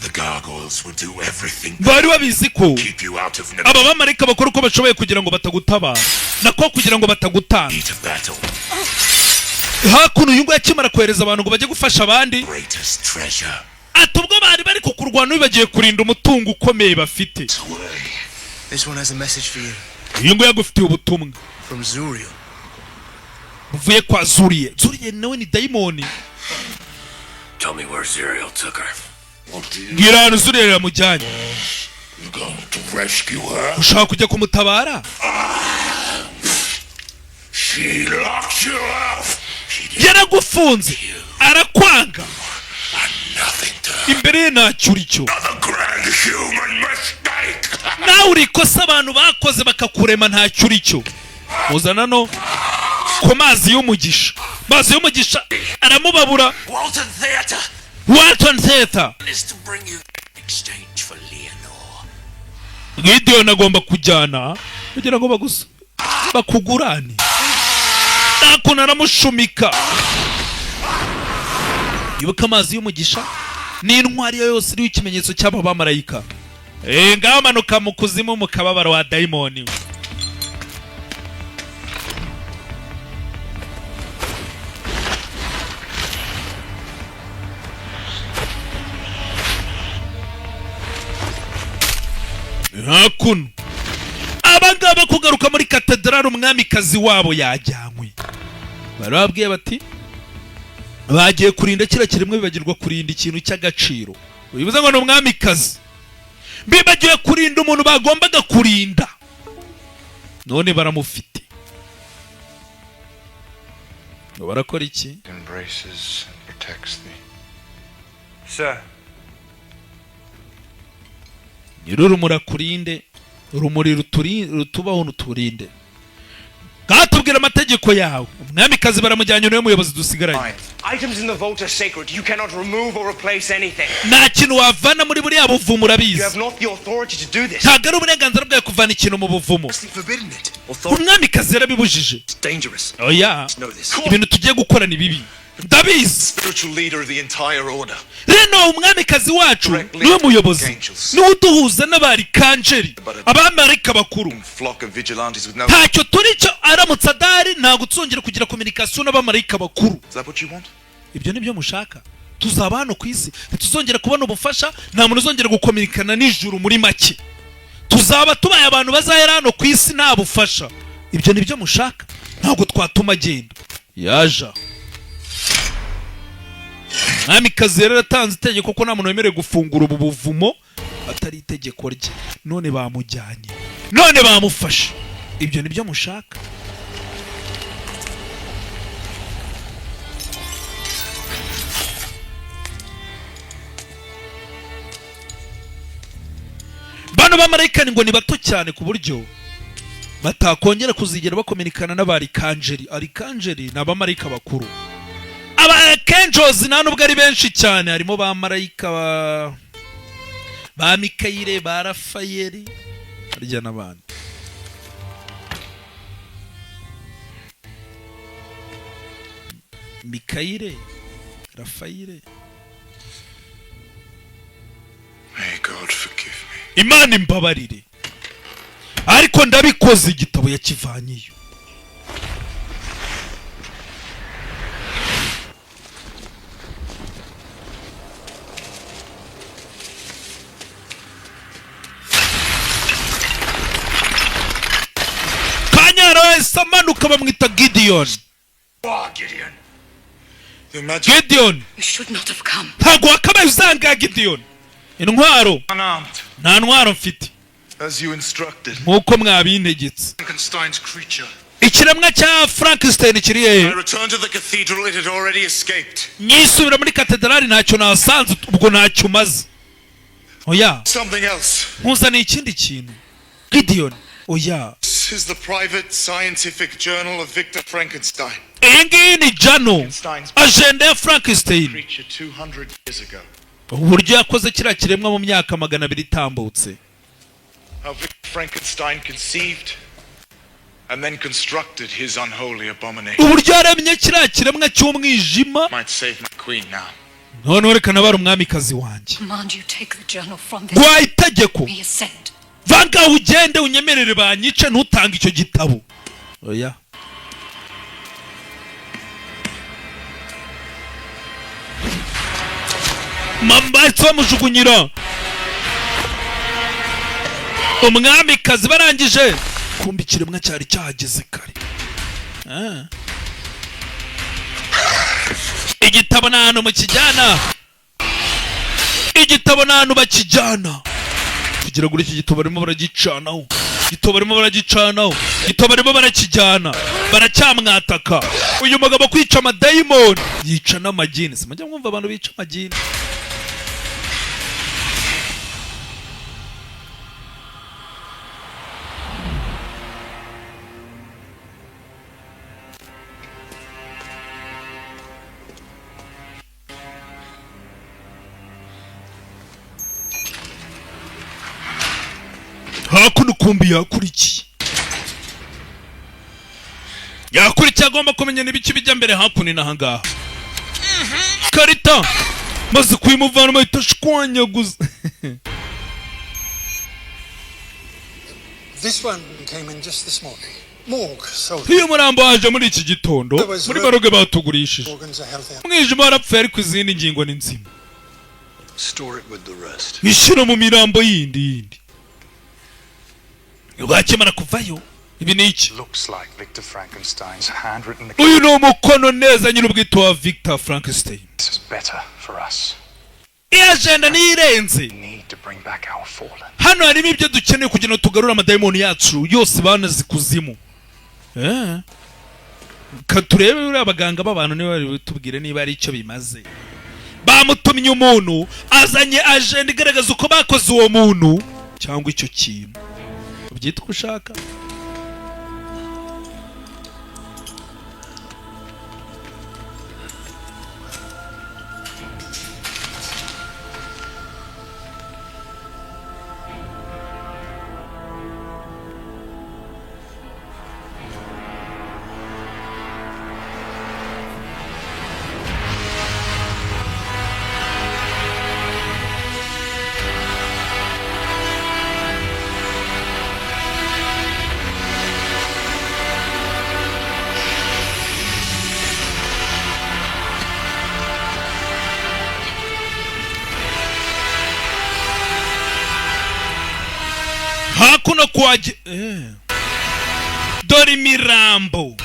The gargoyles will do everything bari babizi ko keep you out of aba bamarayika bakora uko bashoboye kugira ngo batagutabara nako kugira ngo batagutanga heat of battle. hakuno uyu nguyu akimara kohereza abantu ngo bajye gufasha abandi Greatest treasure. ati ubwo bari kukurwana bibagiye kurinda umutungo ukomeye bafite This one has a message for you uyu nguyu yagufitiye ubutumwa from Zuriel. buvuye kwa Zuriel nawe ni dayimoni Tell me where Zuriel took her. mbwira ahantu Zuriel yamujyanye You're going to rescue her? ushaka kujya kumutabara She locked you up. yaragufunze arakwanga Nothing to her. imbere ye ntacyo uri cyo Another grand human mistake. nawe uri ikosa abantu bakoze bakakurema ntacyo uri cyo muzana no ku mazi y'umugisha aramubabura Walton Theatre Walton Theatre is to bring you exchange for Leonore. Gideon agomba kujyana kugira ngo bakugurane nakuna aramushumika ibuka amazi y'umugisha n'intwari yose iriho ikimenyetso cy'aba bamarayika ngaho manuka mu kuzimu mu kababaro wa dayimoni hakuno abangaba kugaruka muri katedrali umwamikazi wabo yajyanywe barababwiye bati bagiye kurinda kira kiremwe bibagirwa kurinda ikintu cy'agaciro bivuze ngo ni umwamikazi bibagiwe kurinda umuntu bagombaga kurinda none baramufite barakora iki Embraces and protects thee. Sir, nyir'urumuri kurinde urumuri rutubaho nuturinde gatubwira amategeko yawe umwamikazi baramujyanye niwe muyobozi dusigaranye items in the vault are sacred. You cannot remove or replace anything. nta kintu wavana muri buriya buvumo You urabizi have not the authority to do this. ntabwo ari uburenganzira bwawe kuvana ikintu mu buvumo Forbidden it. umwamikazi yarabibujije It's dangerous. oya Know this. ibintu tugiye gukora ni bibi ndabizi Spiritual leader of the entire order. reno umwamikazi wacu niwe muyobozi niwe uduhuza n'abarikanjeri abamarayika bakuru Flock of vigilantes with no. ntacyo turi cyo aramutse adari ntabwo tuzongera kugira kominikasiyo n'abamarayika bakuru Is that what you want? ibyo nibyo mushaka tuzaba hano ku isi ntituzongera kubona ubufasha nta muntu uzongera gukominikana n'ijuru muri make tuzaba tubaye abantu bazahera hano ku isi nta bufasha ibyo nibyo mushaka ntabwo twatuma agenda yaja mwamikazi rero yatanze itegeko ko nta muntu wemerewe gufungura ubu buvumo atari itegeko rye none bamujyanye none bamufashe ibyo nibyo mushaka bano bamarayika ngo ni bato cyane ku buryo batakongera kuzigera bakominikana n'abarikanjeri arikanjeri ni abamarayika bakuru abakenjozi nta nubwo ari benshi cyane harimo bamarayika ba Mikayire ba Rafayeli harya n'abandi Mikayire Rafayeli May God forgive me. Imana imbabarire ariko ndabikoze igitabo yakivanyeyo Kanyaro yahise amanuka bamwita Gideon. Gideon. Gideon, You should not have come. ntago wakabaye uzanga Gideon. Intwaro Unarmed, nta ntwaro mfite as you instructed. nk'uko mwabintegetse. Frankenstein's creature. Ikiremwa cya Frankenstein kiri I hehe? returned to the cathedral. It had already escaped. Nyisubira muri katedrali ntacyo nasanze, ubwo ntacyo umaze. Oya, Something else. nkuzaniye ikindi kintu. Gideon, oya. This is the private scientific journal of Victor Frankenstein. Iyi ngiyi ni jano, agenda ya Frankenstein. Creature 200 years ago. Uburyo yakoze kiriya kiremwa mu myaka 200 itambutse. How Victor Frankenstein conceived and then constructed his unholy abomination. Uburyo yaremye kiriya kiremwa cy'umwijima. Might save my queen now. None werekana bari umwamikazi wanjye. Command you take the journal from this. Gwa itegeko. Be sent. Vanga ugende unyemerere banyice ntutanga icyo gitabo. Oya. Mambatse bamujugunyira. Umwamikazi barangije. Kumbi kiremwa cyari cyahageze kare. Igitabo n'ahantu mu kijyana. Igitabo n'ahantu bakijyana. Kugira ngo iki gitabo barimo baragicanaho. Igitabo barimo baragicanaho. Igitabo barimo barakijyana. Baracyamwataka. Uyu mugabo kwica amadayimoni yica n'amagini. Simajya mwumva abantu bica amagini. Hakuno kumbi yakurikiye. Yakurikiye agomba kumenya n'ibiki bijya mbere hakuno n'ahangaha. Karita maze kuyimuvana mahita shwanyaguza. This one came in just this morning. Morgue sold. Uyu murambo waje muri iki gitondo muri baroge batugurishije. Organs are healthy. Umwijima warapfuye ariko izindi ngingo ni nzima. Store it with the rest. Ishyira mu mirambo yindi. Ubakimara kuvayo. Ibi ni iki? Looks like Victor Frankenstein's handwritten. Uyu ni umukono neza nyir'ubwite wa Victor Frankenstein. This is better for us. Iyi agenda nirenze. We need to bring back our fallen. Hano harimo ibyo dukeneye kugira ngo tugarure amadayimoni yacu yose banaze kuzimu. Katurebe uri abaganga b'abantu niba bari tubwire niba ari icyo bimaze. Bamutumye umuntu azanye agenda igaragaza uko bakoze uwo muntu cyangwa icyo kintu. Ubyita uko ushaka. Hakuno kwaje dore imirambo.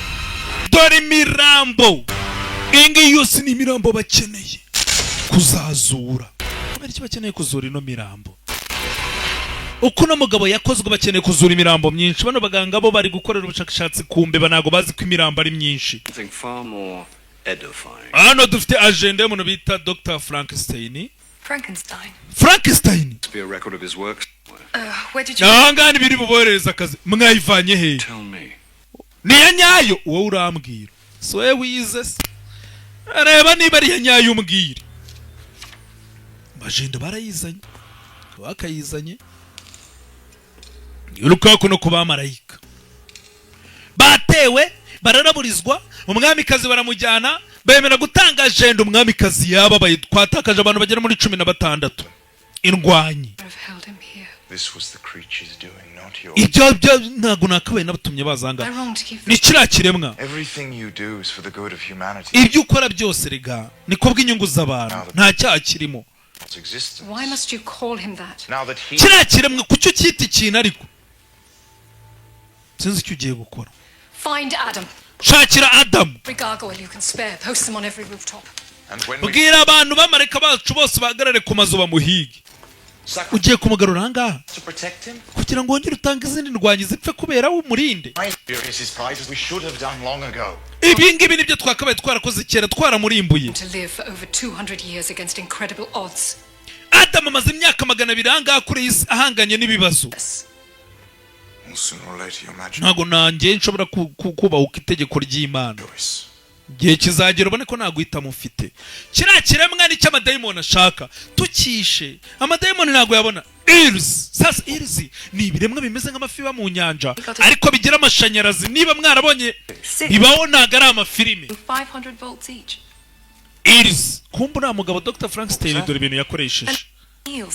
Dore imirambo. Ingi yose ni imirambo bakeneye kuzazura. Kubera iki bakeneye kuzura ino mirambo? Uko no mugabo yakozwe bakeneye kuzura imirambo myinshi. Bano baganga bo bari gukorera ubushakashatsi kumbe banago bazi ko imirambo ari myinshi. Hano dufite agenda y'umuntu bita Dr. Frankenstein. Frankenstein. Be a record of his work. Where did you... Nahangani biri buborereza akazi. Mwayivanye he? Tell me. Ni ya nyayo wowe urambwira. So we wize. Areba niba ari ya nyayo umbwire. Agenda barayizanye. Bakayizanye. Yuruka kuno kuba marayika. Batewe bararaburizwa. Umwamikazi baramujyana. Bemera gutanga agenda umwamikazi yababaye twatakaje abantu bagera muri 16. Indwanyi. This was the creature's doing, not yours. Ibyo ntago nakabaye nabatumye bazanga. Ni kira kiremwa. Everything you do is for the good of humanity. Ibyo ukora byose rega niko bw'inyungu z'abantu. Nta cyaha kirimo. Why must you call him that? Now that Kira kiremwa kucyo cyita ikintu ariko. Sinzi icyo ugiye gukora. Find Adam. shakira Adam. Every gargoyle you can spare. Post them on every rooftop. And when we bwira abantu bamareka bacu bose bahagarare ku mazu bamuhige. Ugiye kumugarura ahangaha to protect him? kugira ngo wongere utange izindi ndwanyi zipfe kubera umurinde. furious his plight as we should have done long ago. Ibi ngibi nibyo twakabaye twarakoze kera twaramurimbuye. To live for over 200 years against incredible odds. Adam amaze imyaka 200 ahangaha kuri isi ahanganye n'ibibazo. Well, sooner or later, Your Majesty. Ntago nanjye nshobora kubahuka itegeko ry'Imana. Gihe kizagera ubone ko naguhita mufite. Kiriya kiremwa ni cy'amadayimoni ashaka. Tukishe. Amadayimoni ntago yabona. Sasa Iris ni ibiremwa bimeze nk'amafi ba mu nyanja. Ariko bigira amashanyarazi. Niba mwarabonye bibaho ntago ari amafilime. 500 volts each. Iris. Kumbura mugabo Dr. Frankenstein dore ibintu yakoresheje.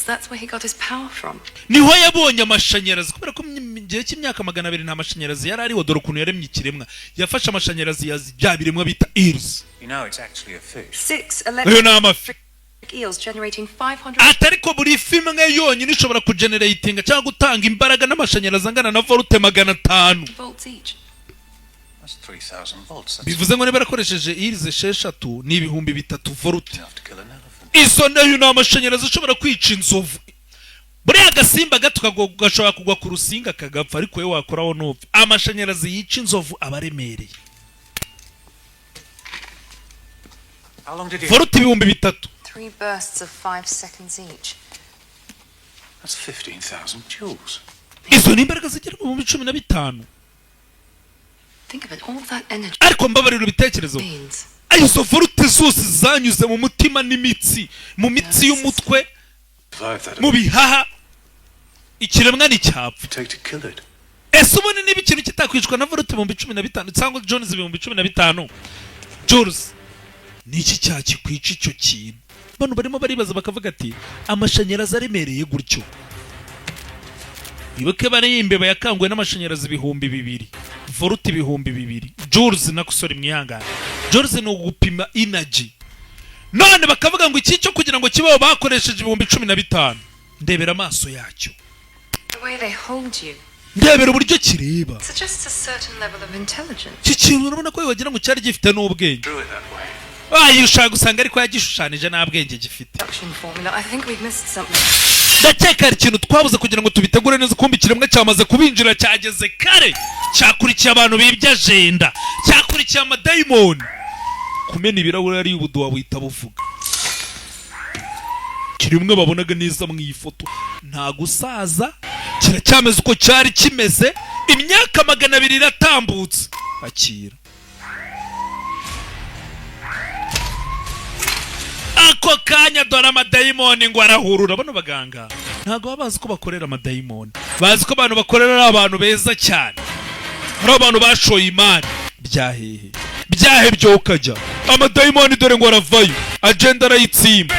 That's where he got his power from. Niho yabonye amashanyarazi kubera ko gihe cy'imyaka 200 nta mashanyarazi yari ariho dore ukuntu yaremye ikiremwa yafashe amashanyarazi bya biremwa bita eels. You know it's actually a fish. 6 Ayo ni amafi. eels generating 500 Atariko buri fi imwe yonyine ishobora kugeneratinga cyangwa gutanga imbaraga n'amashanyarazi angana na volte 500 volts each. That's 3,000 volts. That's bivuze ngo niba rakoresheje eels 6 ni ibihumbi 3 volte. enough to kill an elephant. Izo nayo ni amashanyarazi ashobora kwica inzovu. Buriya agasimba gato gashobora kugwa ku rusinga kagapfa ariko we wakoraho n'upfa. Amashanyarazi yica inzovu abaremereye. How long did he? Volte ibihumbi 3. 3 bursts of 5 seconds each. That's 15,000 joules. Izo ni imbaraga zigera mu 15. Think of it, all that energy Ariko mbabarira ibitekerezo. means. Izo volte zose zanyuze mu mutima n'imitsi, mu mitsi y'umutwe, mu bihaha. Ikiremwa ni cyapfa. Take to kill it. Ese ubone niba ikintu kitakwicwa na volte 15 cyangwa Jones 15. Jules. Niki cyakikwica icyo kintu? Bano barimo baribaza bakavuga ati amashanyarazi aremereye gutyo. Ibuke bari imbeba yakangwe n'amashanyarazi 2,000. Volte 2,000. Jules nakusore mwihangana. Jules ni ugupima energy. None bakavuga ngo iki cyo kugira ngo kibaho bakoresheje 15,000. Ndebera amaso yacyo. The way they hold you Ndebera uburyo kireba. suggests a certain level of intelligence. Iki kintu urabona ko wagira ngo cyari gifite n'ubwenge. Drew it that way. Ushaka gusanga ariko yagishushanije nta bwenge gifite. Production formula. I think we've missed something. Ndakeka hari ikintu twabuze kugira ngo tubitegure neza kumbi kiremwa cyamaze kubinjira cyageze kare. Cyakurikiye abantu bibye agenda. Cyakurikiye amadayimoni. Kumena ibirahuri ari ubudu wabita buvuga. Kiremwa babonaga neza mu ifoto. Nta gusaza. Kiracyameze uko cyari kimeze. Imyaka 200 iratambutse. Akira. Ako kanya dore amadayimoni ngo arahurura. Bano baganga ntago babazi ko bakorera amadayimoni. Bazi ko abantu bakorera ari abantu beza cyane. Hari abantu bashoye imari. Byahehe. Byahe byo ukajya. Amadayimoni dore ngo aravayo. Agenda arayitsimba.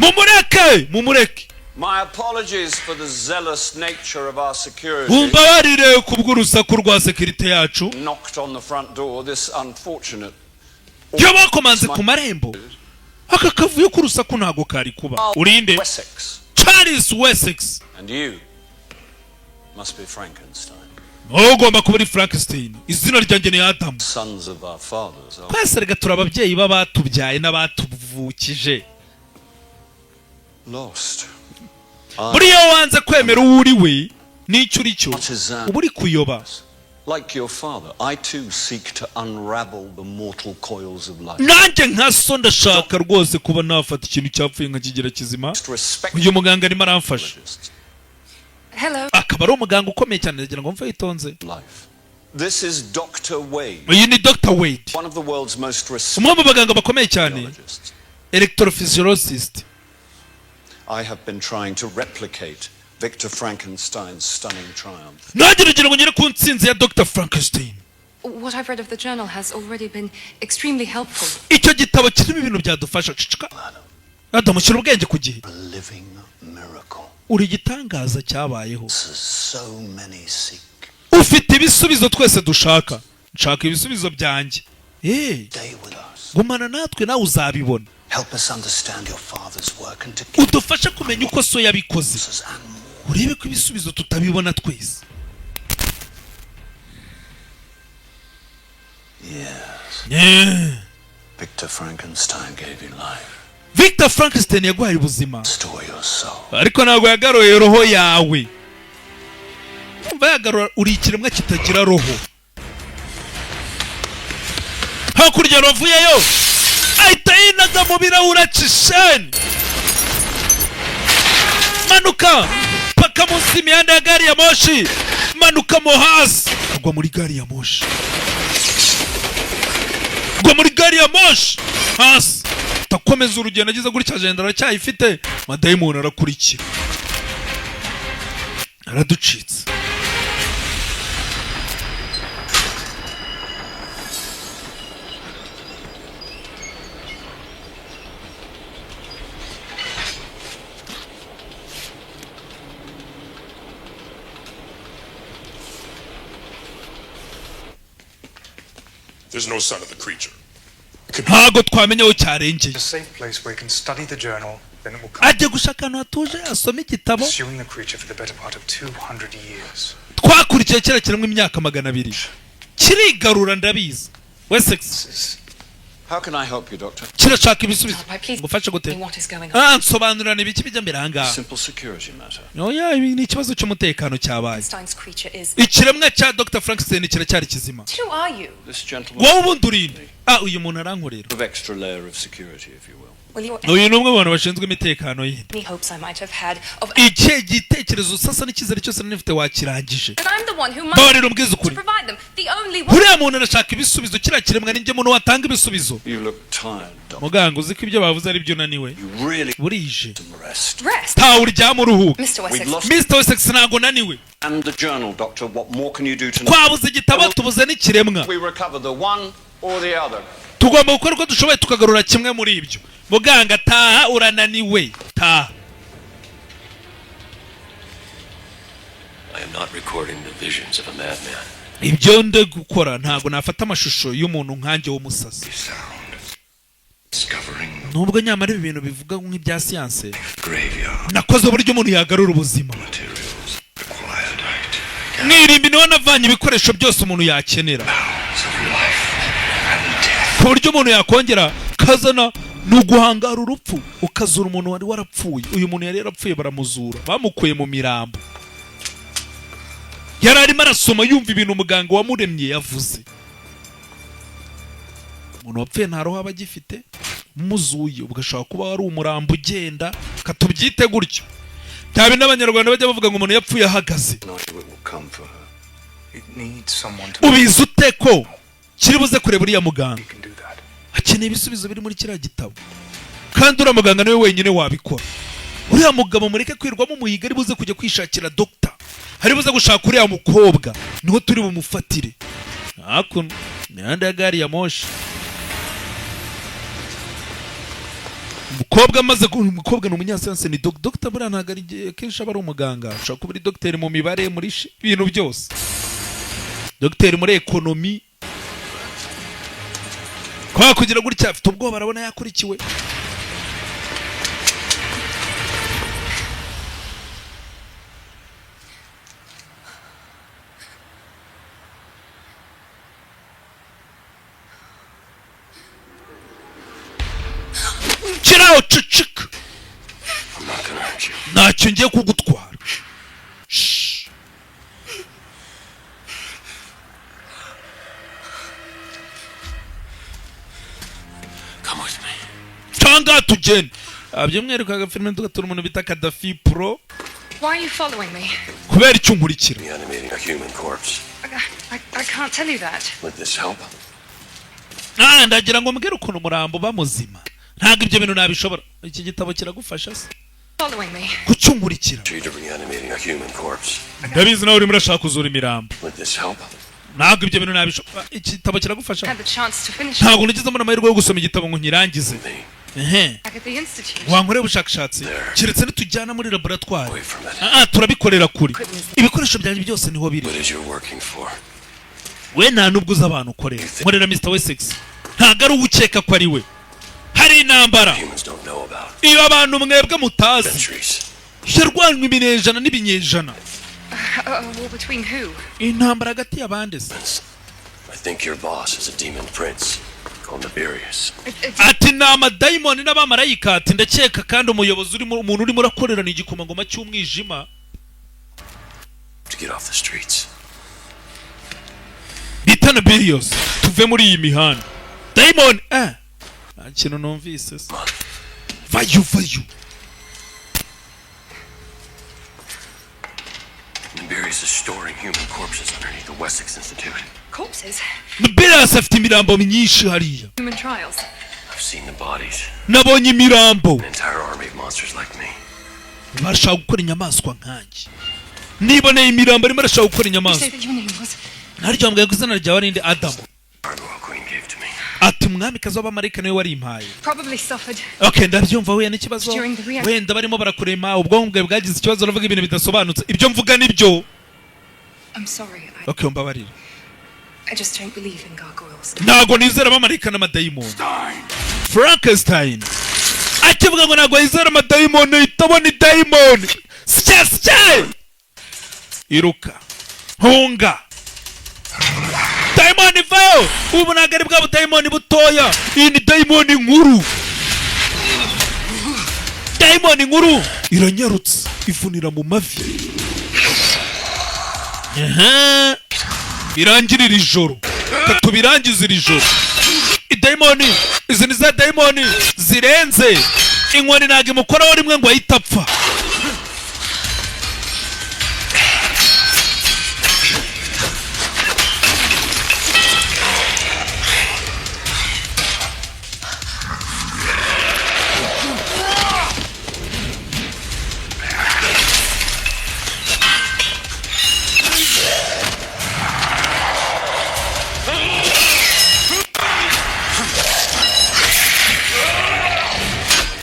Mumureke. My apologies for the zealous nature of our security. Umbabarire kubw'urusaku rwa security yacu. Knocked on the front door. This unfortunate. Yo bakomanze ku marembo. Aka kavuye ku rusaku ntago kari kuba. Urinde? Wessex. Charles Wessex. And you must be Frankenstein. Ugomba kuba ari Frankenstein. Izina ryanjye ni Adam. Sons of our fathers. Kwese rega turababyeyi babatubyaye n'abatuvukije. Lost. Buriya wanze kwemera uri we n'icyo uri cyo uburi kuyoba. Like your father, I too seek to unravel the mortal coils of life. Nanjye nka so ndashaka rwose kuba nafata ikintu cyapfuye nkakigira kizima. Uyu muganga arimo aramfasha. Hello. Akaba ari umuganga ukomeye cyane ndagira ngo mve yitonze. This is Dr. Wade. Uyu ni Dr. Wade. One of the world's most respected. Umwe mu baganga bakomeye cyane. Electrophysiologist. I have been trying to replicate Victor Frankenstein's stunning triumph. Nagira ngo ngere ku ntsinzi ya Dr. Frankenstein. What I've read of the journal has already been extremely helpful. Icyo gitabo kirimo ibintu byadufasha cicika. Adam mushyira ubwenge ku gihe. A living miracle. Uri gitangaza cyabayeho. So many seek. Ufite ibisubizo twese dushaka. Nshaka ibisubizo byanjye. Stay with us. Gumana natwe nawe uzabibona. Help us understand your father's work and to udufasha kumenya uko so yabikoze. Urebe ko ibisubizo tutabibona twese. Victor Frankenstein gave you life. Victor Frankenstein yaguhaye ubuzima, Restore your soul. ariko ntabwo yagaruye roho yawe. Umva yagarura, uri ikiremwa kitagira roho. Hakurya rovuyeyo ahita yinaga mu birahura cisheni, manuka paka munsi imihanda ya gari ya moshi, manuka mo hasi, agwa muri gari ya moshi, agwa muri gari ya moshi hasi. Takomeza urugendo ageze gutya, agenda aracyayifite, madayimoni arakurikira, araducitse. There's no sign of the creature. Ntago twamenya aho cyarengeye. A safe place where you can study the journal, then it will come. Ajya gushaka ahantu hatuje asome igitabo. Pursuing the creature for the better part of 200 years. Twakurikiye kera kiremwa imyaka 200. Kirigarura ndabizi. Wessex. How can I help you, Doctor? Kirashaka ibisubizo. Ngufashe gute? What is going on? Nsobanurana ibiki bijya mbere ahangaha. Simple security matter. Oya, ibi ni ikibazo cy'umutekano cyabaye. Frankenstein's creature is. Ikiremwa cya Dr. Frankenstein kiracyari kizima. Who are you? This gentleman. Wowe ubundi urinde. Uyu muntu arankorera. Of extra layer of security, if you will. Well, you're. Uyu ni umwe mu bantu bashinzwe imitekano ye. Any hopes I might have had of. Igihe gitekerezo sasa n'icyizere cyose nifite wakirangije. And I'm the one who Babarira must umbwize ukuri. provide them. The only one. Uriya muntu arashaka ibisubizo, kiriya kiremwa ninjye muntu watanga ibisubizo. You look tired, Doctor. Muganga uzi ko ibyo bavuze ari byo unaniwe. You really Burije. some rest. Rest. Tawe uryama uruhuka. Mr. We've Wessex. lost Mr. Wessex ntabwo naniwe. and the journal, Doctor. What more can you do to? Twabuze igitabo tubuze n'ikiremwa. We recover the one or the other. Tugomba gukora uko dushoboye tukagarura kimwe muri ibyo. Muganga taha, urananiwe. Taha. I am not recording the visions of a madman. Ibyo nde gukora ntabwo nafata amashusho y'umuntu nkanjye w'umusazi. Discovering Nubwo nyamara ibi bintu bivuga nk'ibya siyanse, graveyard nakoze uburyo umuntu yagarura ubuzima. materials required Mwirimbi niho navanye ibikoresho byose umuntu yakenera, of life and death. ku buryo umuntu yakongera kazana ni uguhangara urupfu, ukazura umuntu wari warapfuye. Uyu muntu yari yarapfuye baramuzura, bamukuye mu mirambo. Yari arimo arasoma yumva ibintu umuganga wamuremye yavuze. Umuntu wapfuye nta roho aba agifite, muzuye ubwo ashobora kuba wari umurambo ugenda, katubyite gutyo. Bya bindi abanyarwanda bajya bavuga ngo umuntu yapfuye ahagaze. Not sure it will come for her. It needs someone to. Ubizi ute ko kiri buze kureba uriya muganga? You can do that. Akeneye ibisubizo biri muri kiriya gitabo, kandi uriya muganga niwe wenyine wabikora. Uriya mugabo mureke kwirwamo umuhiga, ari buze kujya kwishakira dokita, hari buze gushaka uriya mukobwa, niho turi bumufatire. Hakuno imihanda ya gari ya moshi, umukobwa ni umunyasiyanse, ni dokita. Buriya ntabwo ari kenshi aba ari umuganga, ashobora kuba ari dogiteri mu mibare, muri ibintu byose, dogiteri muri ekonomi. Kwa kugira gutya afite ubwoba, arabona yakurikiwe. Kiraho cicika, I'm not gonna hurt you. ntacyo ngiye kugutwara. Shh. Come with me. Cyangwa tugende. By'umwihariko filime tugatura umuntu bita Kadafi Pro. Why are you following me? Kubera icyo nkurikira. Reanimating a human corpse. I can't tell you that. Would this help? Ndagira ngo mbwire ukuntu umurambo bamuzima. Ntabwo ibyo bintu nabishobora. Iki gitabo kiragufasha se? Following me. Kucyungurikira. Treat of reanimating a human corpse. Ndabizi nawe urimo urashaka kuzura imirambo. Would this help? Ntabwo ibyo bintu nabishobora. Iki gitabo kiragufasha. Had the chance to finish Ntabwo nigeze mbona amahirwe yo gusoma igitabo ngo nkirangize. back at the institute. Wankoreye ubushakashatsi keretse nitujyana muri laboratoire. Away from it. Turabikorera kuri. Ibikoresho byanjye byose niho biri. What is you working for? We nta nubwo uzi abantu ukorera. Nkorera Mr. Wessex. Ntabwo ari uwukeka ko ari we. Hari intambara. Humans don't know about. Iyo abantu mwebwe mutazi. Centuries. Yarwanywe ibinyejana n'ibinyejana. A war between who? Intambara hagati y'abandi se. I think your boss is a demon prince. called Nefarious. ati ni amadayimoni n'abamarayika, ati ndakeka kandi umuyobozi umuntu urimo urakorerana igikomangoma cy'umwijima. To get off the streets. bita Nefarious, tuve muri iyi mihanda. Dayimoni nta kintu numvise se. vayo Nefarious is storing human corpses underneath the Wessex Institute. Corpses? Nefarious afite imirambo myinshi hariya. Human trials? I've seen the bodies. nabonye imirambo. An entire army of monsters like me. barashaka gukora inyamaswa nkanjye. niboneye imirambo arimo arashaka gukora inyamaswa. naryo mbwiye ko izina ryawe ari nde? Adamu. ati umwamikazi w'abamarayika niwe wari impaye. Okay, ndabyumva huye n'ikibazo. wenda barimo barakurema ubwonko bwawe bwagize ikibazo uravuga ibintu bidasobanutse. ibyo mvuga nibyo. Okay, mbabarira. ntago nizera abamarayika n'amadayimoni. Frankenstein akivuga ngo ntago yizera amadayimoni, itabona idayimoni. Sye iruka hunga dayimoni vayo. ubu ntabwo ari bwa budayimoni butoya, iyi ni dayimoni nkuru. dayimoni nkuru iranyarutse ivunira mu mavi. birangirira ijoro birangiza iri joro. idayimoni izi ni za dayimoni zirenze. inkoni ntabwo imukoraho rimwe ngo ahite apfa.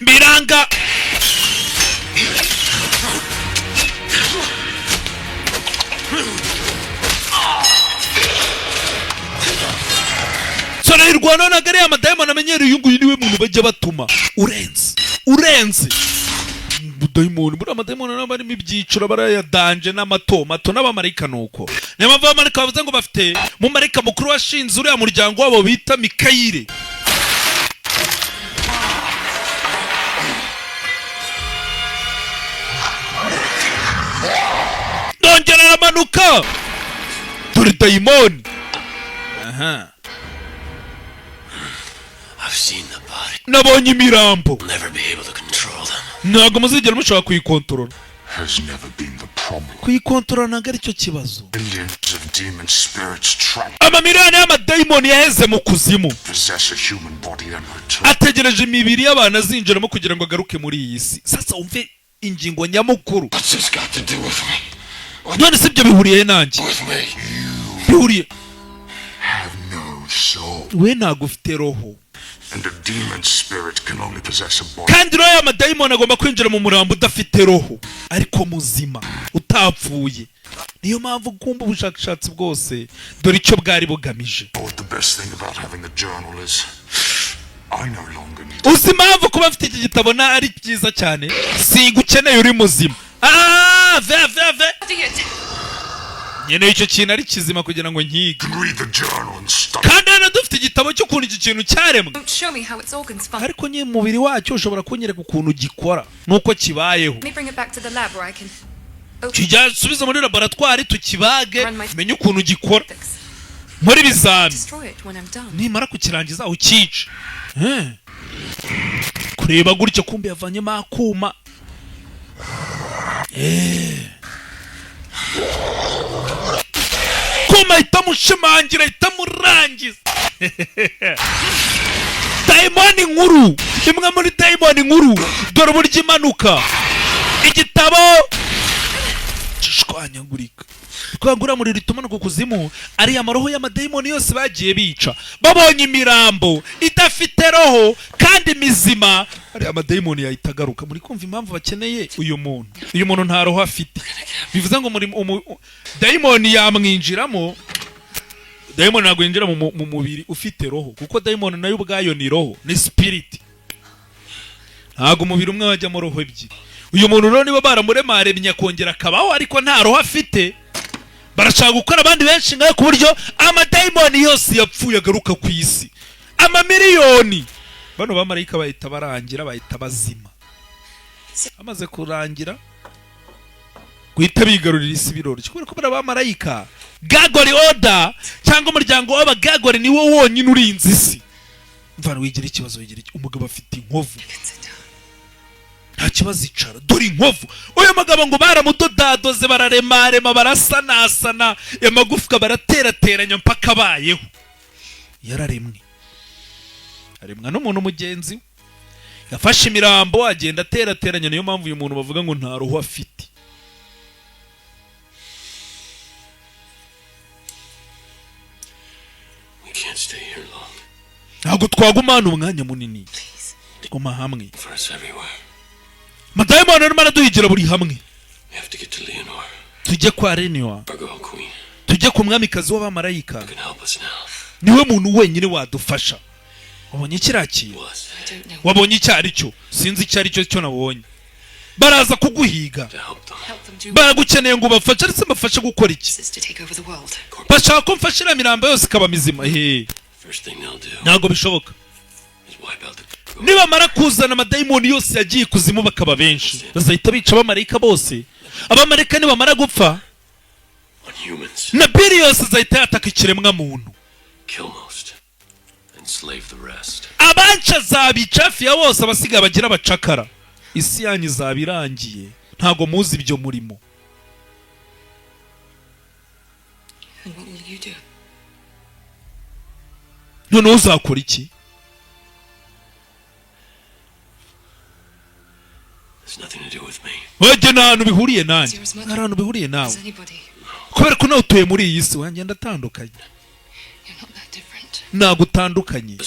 biranga. sora irwana ntabwo ari amadayimoni amenyereye. uyu nguyu niwe muntu bajya batuma urenze dayimoni. muri amadayimoni nabo barimo ibyiciro barayadanje n'amatomato n'abamarayika. nuko niyo mpamvu abamarayika bavuze ngo bafite mu marayika mukuru washinze uriya muryango wabo bita Mikayire. nongera aramanuka. dore dayimoni. nabonye imirambo. ntabwo muzigera mushobora kuyikontorora. kuyikontorora ntabwo ari cyo kibazo. amamiliyoni y'amadayimoni yaheze mu kuzimu, ategereje imibiri y'abantu azinjiramo kugira ngo agaruke muri iyi si. sasa wumve ingingo nyamukuru. none si ibyo bihuriye nanjye? bihuriye. we ntabwo ufite roho, kandi roho y'amadayimoni agomba kwinjira mu murambo udafite roho ariko muzima utapfuye. niyo mpamvu kumva ubushakashatsi bwose dore icyo bwari bugamije. uzi impamvu kuba afite iki gitabo ari byiza cyane? sigukeneye uri muzima. nkeneye icyo kintu ari kizima kugira ngo nkige. kandi hano dufite igitabo cy'ukuntu iki kintu cyaremwe. ariko nyine umubiri wacyo ushobora kunyereka ukuntu gikora nuko kibayeho. kijyasubiza muri laboratwari tukibage menye ukuntu gikora muri bizami. nimara kukirangiza ukice. kureba gutya kumbe yavanyemo akuma. kuma itamushimangira itamurangiza. dayimoni nkuru, imwe muri dayimoni nkuru. dore uburyo imanuka. igitabo gishwanyagurika. twagura muri ritumanuka kuzimu ari amaroho y'amadayimoni yose bagiye bica. babonye imirambo idafite roho kandi mizima, ari amadayimoni yahita agaruka. muri kumva impamvu bakeneye uyu muntu. uyu muntu nta roho afite, bivuze ngo muri dayimoni yamwinjiramo. dayimoni ntabwo yinjira mu mubiri ufite roho, kuko dayimoni nayo ubwayo ni roho, ni spirit. ntabwo umubiri umwe wajyamo roho ebyiri. uyu muntu rero niba baramuremaremye akongera akabaho ariko nta roho afite, barashaka gukora abandi benshi ngaho ku buryo amadayimoni yose yapfuye agaruka ku isi. amamiliyoni. Bano bamarayika bahita barangira, bahita bazima. Amaze kurangira guhita bigarurira isi biroroshye kubera ko barabamarayika. Gagori Order cyangwa umuryango w'abagagori niwo wonyine urinze isi. Mvana wigira ikibazo, wigira iki? Umugabo afite inkovu, nta kibazo icara, dore inkovu. Uyu mugabo ngo baramudodadoze, bararemarema, barasanasana, amagufwa baraterateranya mpaka abayeho. Yararemwe, aremwa n'umuntu mugenzi we, yafashe imirambo agenda aterateranya. Niyo mpamvu uyu muntu bavuga ngo nta roho afite. Ntabwo twagumana umwanya munini, guma hamwe. Madayimoni arimo araduhigira buri hamwe. Tujye kwa Lenore, tujye ku mwamikazi w'abamarayika, niwe muntu wenyine wadufasha. Wabonye kiriya kintu? Wabonye icyo ari cyo? Sinzi icyo ari cyo nabonye. Baraza kuguhiga, baragukeneye ngo bafashe, ariko bafashe gukora iki? Bashaka ko mfashira mirambo yose ikaba mizima. Ntabwo bishoboka. Nibamara kuzana amadayimoni yose yagiye kuzimu bakaba benshi, bazahita bica abamarayika bose. Abamarayika nibamara gupfa, na biri yose azahita yataka ikiremwa muntu. Abanca zabica hafi ya bose, abasigaye bagira abacakara. Isi yanyu izaba irangiye, ntabwo muzi ibyo murimo. None uzakora iki? Wajye nta hantu bihuriye nanjye, nta hantu bihuriye nawe, kubera ko nawe utuye muri iyi si. Wanjye ndatandukanye, ntabwo utandukanye.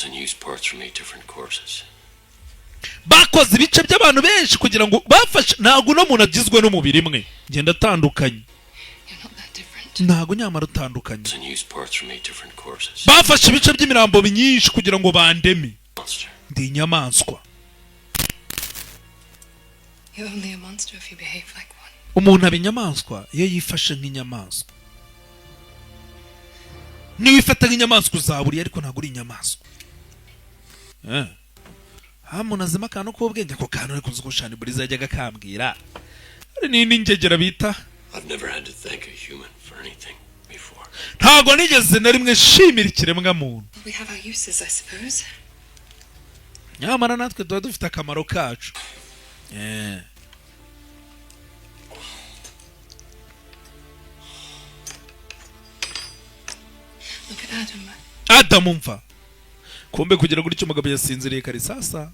Bakoze ibice by'abantu benshi kugira ngo bafashe, ntabwo uno muntu agizwe n'umubiri imwe. Njye ndatandukanye, ntabwo nyamara utandukanye. Bafashe ibice by'imirambo myinshi kugira ngo bandeme. Ndi inyamaswa. Umuntu aba inyamaswa iyo yifashe nk'inyamaswa. Niba wifata nk'inyamaswa uzaburiye, ariko ntabwo uri inyamaswa. Hamunazemo akantu k'ubwenge, ako kantu ariko uzi ko Shani Buriza yajyaga kambwira. Hari n'indi ngegera bita, ntabwo nigeze na rimwe nshimira ikiremwa muntu. Nyamara natwe tuba dufite akamaro kacu. Adamu mva, kumbe kugira ngo icyo umugabo yasinziriye kare. Sasa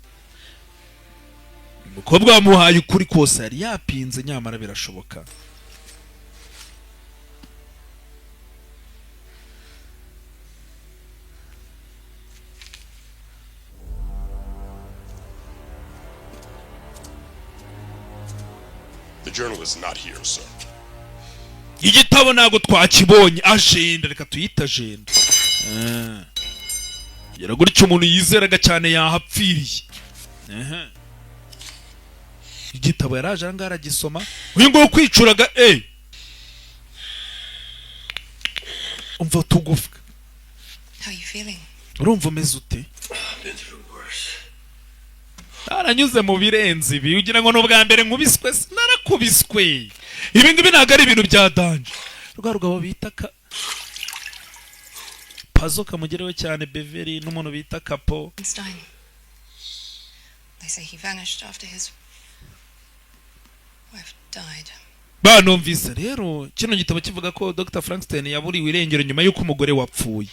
umukobwa wamuhaye ukuri kose yari yapinze, nyamara birashoboka. The journal is not here, sir. Igitabo ntabwo twakibonye. Agenda, reka tuyita agenda. Yaraguricyo umuntu yizeraga cyane yahapfiriye. Igitabo yaraje aranga aragisoma. Uyu ngo kwicuraga umva tugufwa. Urumva umeze ute? Aranyuze mu birenze ibi, ugira ngo n'ubwa mbere nkubiswe. Narakubiswe. Ibi ngibi ntabwo ari ibintu bya danje. Rwa rugabo bita Pazo kamugerewe cyane, Beverly, n'umuntu bita Capo. Banumvise rero kino gitabo kivuga ko Dr. Frankenstein yaburiwe irengero nyuma y'uko umugore wapfuye.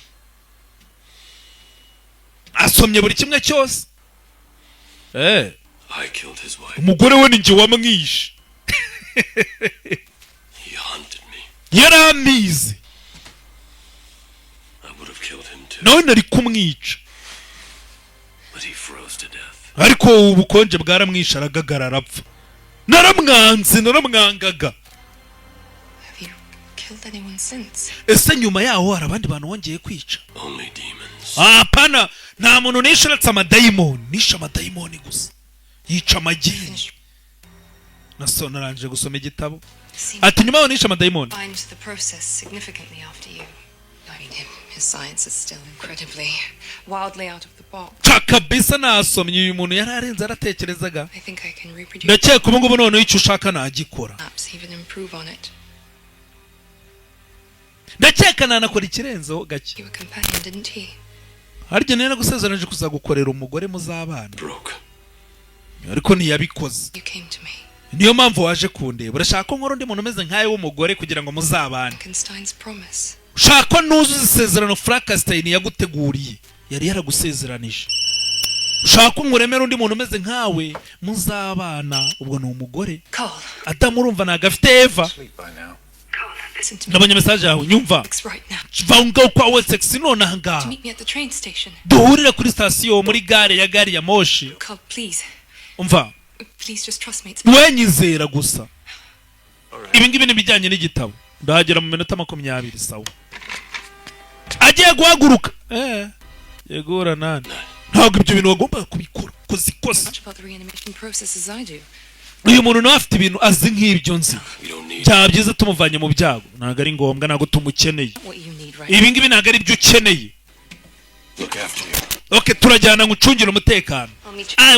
Asomye buri kimwe cyose. Umugore we ni njye wamwishe. Yaramize. Nawe nari kumwica, ariko ubukonje bwaramwishe, aragagara arapfa. Naramwangaga. Ese nyuma yaho hari abandi bantu wongeye kwica? Hapana, nta muntu nishe uretse amadayimoni. Nishe amadayimoni gusa, yica amagini. Narangije gusoma igitabo. Ati nyuma yaho nishe amadayimoni. The science is still incredibly, wildly out of the box. kabisa nasomye uyu muntu yari arenze aratekerezaga. I think I can reproduce. Ndakeka ubu ngubu noneho icyo ushaka nagikora. Perhaps even improve on it. Ndakeka nanakora ikirenzeho gake. You were a companion, didn't he? Harya nari nagusezeranije kuzagukorera umugore muzabana. Ariko ntiyabikoze. You came to me. Niyo mpamvu waje kundeba. Urashaka ko nkora undi muntu umeze nkawe w'umugore kugira ngo muzabane. Frankenstein's promise. Ushaka ko nuzuza isezerano Frankenstein yaguteguriye. Yari yaragusezeranije. Ushaka ko nkuremera undi muntu umeze nkawe muzabana. Ubwo ni umugore. Adamu urumva ntago afite Eva. Ndabonye message yawe nyumva. Vanga kwa we sexy none hanga. Duhurira kuri station muri gare ya gari ya moshi. Umva. Please just trust me. Wenyizera gusa. Ibi ngibi ni bijyanye n'igitabo. Ndahagera mu minota 20 sawa. Agiye guhaguruka. Yegura nani? Ntabwo ibyo bintu wagomba kubikora. Kozikosa. Uyu muntu nawe afite ibintu azi nk'ibyo nzi. Cyaba byiza tumuvanye mu byago. Ntabwo ari ngombwa ntabwo tumukeneye. Ibi ngibi ntabwo ari byo ukeneye. Okay, turajyana ngucungira umutekano.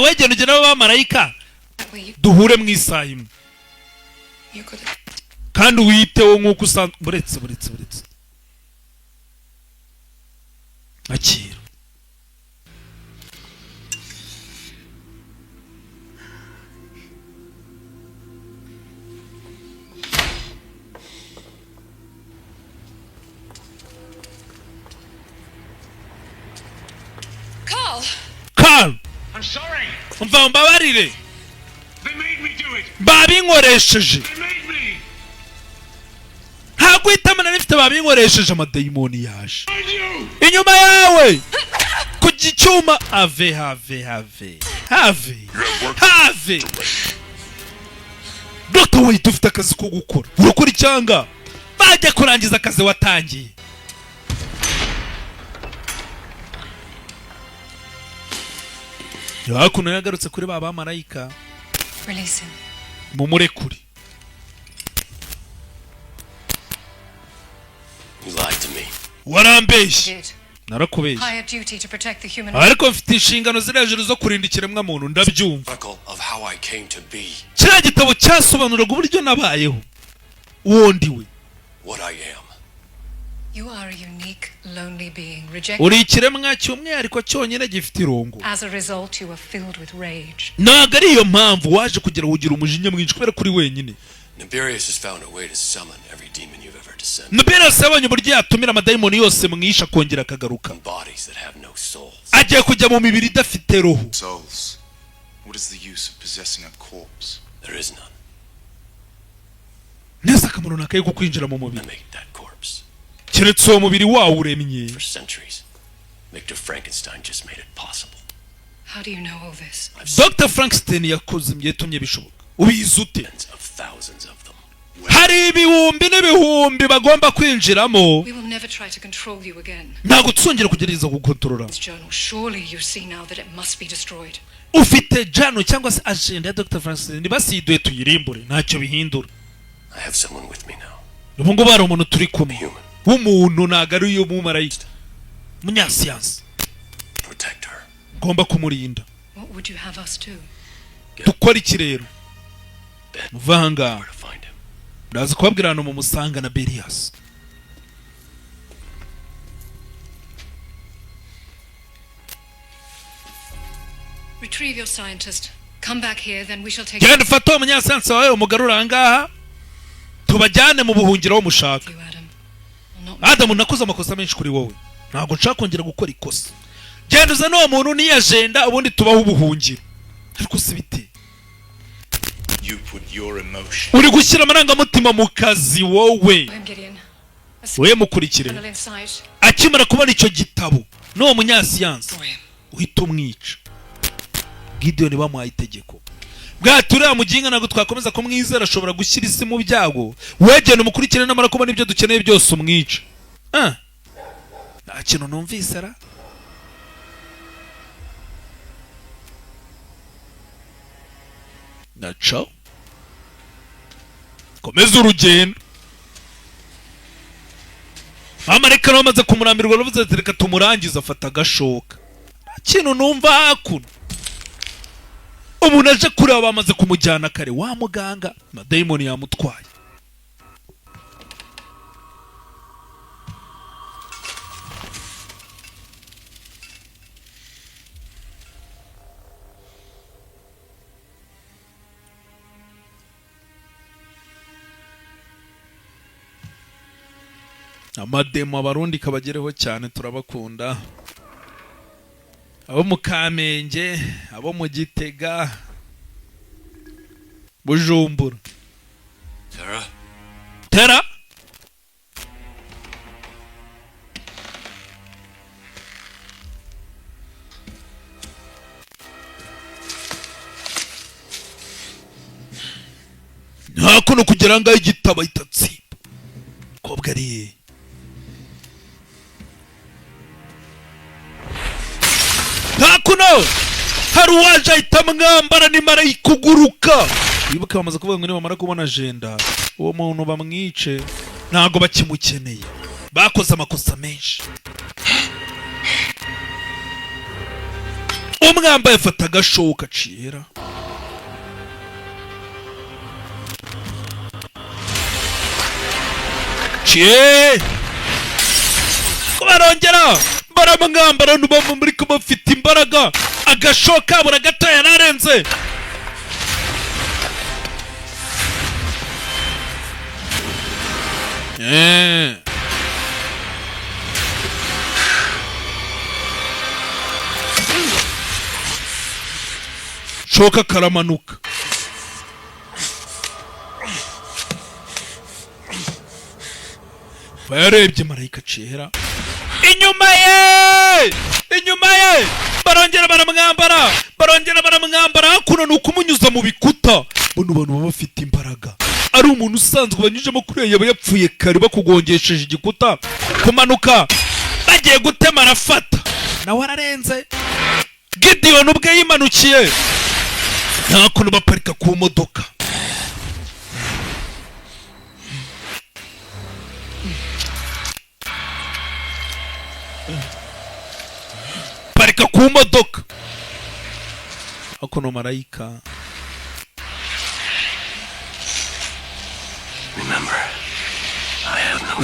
Wegenda ugena abamarayika. Duhure mu isaha imwe. Kandi witeho nk'uko usanzwe. Buretse. Akira. Carl! I'm sorry. Umva mbabarire. They made me do it. Babinkoresheje. They made me. Ntabwo itamana nifite babinkoresheje amadayimoni yaje. Inyuma yawe. Ku gicyuma have. Dr. Wade ufite akazi ko gukora. Urakora icyanga. Bajya kurangiza akazi watangiye. Yakuno yagarutse kuri baba marayika. Release him. Mumurekure. You lied to me. Warambeshye. Narakubeshye. Higher duty to protect the human. Ariko mfite inshingano ziri hejuru zo kurinda ikiremwa muntu ndabyumva. Of how I came to be. Kiriya gitabo cyasobanuraga uburyo nabayeho. Uwo ndiwe. What I am. You are a unique, lonely being, rejected. Uri ikiremwa cy'umwihariko cyonyine gifite irongo. As a result, you were filled with rage. Ntabwo ari iyo mpamvu waje kugira ugira umujinya mwinshi kubera kuri wenyine. Nibirius has found a way to summon every demon you've ever descended. Nibirius yabonye uburyo yatumira amadayimoni yose mwisha kongera akagaruka. Bodies that have no souls. Agiye kujya mu mibiri idafite roho. Souls. What is the use of possessing a corpse? There is none. Neza akamaro nakaye kukwinjira mu mubiri. Make that corpse. Keretse uwo mubiri wawo uremye. For centuries, Victor Frankenstein just made it possible. How do you know all this? Dr. Frankenstein yakoze imyetumye bishoboka. Ubizi ute? Thousands of them. Hari ibihumbi n'ibihumbi bagomba kwinjiramo. We will never try to control you again. Ntabwo tuzongera kugerageza kukontorora. This journal, surely you see now that it must be destroyed. Ufite jano cyangwa se agenda ya Dr. Frankenstein basiduye tuyirimbure ntacyo bihindura. I have someone with me now. Ubu ngo bari umuntu turi kumwe. Umuntu ntabwo ari uyu mumarayika. Munyasiyansi. Protect her. Ngomba kumurinda. What would you have us do? Dukora iki rero? Muvanga. Ndaza kubabwira hano mu musanga na Berias. Retrieve your scientist. Come back here, then we shall take. Genda fata umunyasansi wawe umugarura ahangaha. Tubajyane mu buhungiro mushaka. Adamu nakoze amakosa menshi kuri wowe. Ntabwo nshaka kongera gukora ikosa. Genda uzane uwo muntu ni agenda ubundi tubaho ubuhungiro. Ariko sibite. You put your emotion. Uri gushyira amarangamutima mu kazi wowe. We mukurikire. Akimara kubona icyo gitabo n'uwo munyasiyansi uhita umwica. Gideon bamuhaye itegeko. Bwaturiya muginga ntabwo twakomeza kumwizera ashobora gushyira isi mu byago. Wegenda umukurikire namara kubona ibyo dukeneye byose umwica. Nta kintu numvise ra. Naco komeza urugendo. amareka bamaze kumurambirwa bavuze ati reka tumurangiza afata agashoka kintu numva hakuno umuntu aje kureba bamaze kumujyana kare wa muganga na Daimoni yamutwaye amademo abarundi kabagereho cyane turabakunda abo mu Kamenge abo mu Gitega Bujumbura Tera ntakuno kugira ngo igitaba itatsimba kobwa ari ntakuno hari uwaje ahita mwambara ni marayika uguruka wibuka bamaze kuvuga ngo nibamara kubona agenda uwo muntu bamwice ntago bakimukeneye bakoze amakosa menshi umwambaye afata agashoka acira barongera baramwambara n'ubamo muri ko bafite imbaraga agashoka buragato yararenze shoka karamanuka yarebye marayika cera inyuma ye barongera baramwambara kuno nuko umunyuza mu bikuta buno bantu baba bafite imbaraga ari umuntu usanzwe banyujemo kuri yaba yapfuye kare bakugongesheje igikuta kumanuka bagiye gutema arafata nawe ararenze Gideon ubwe yimanukiye nta kuntu baparika ku modoka parika ku modoka akono marayika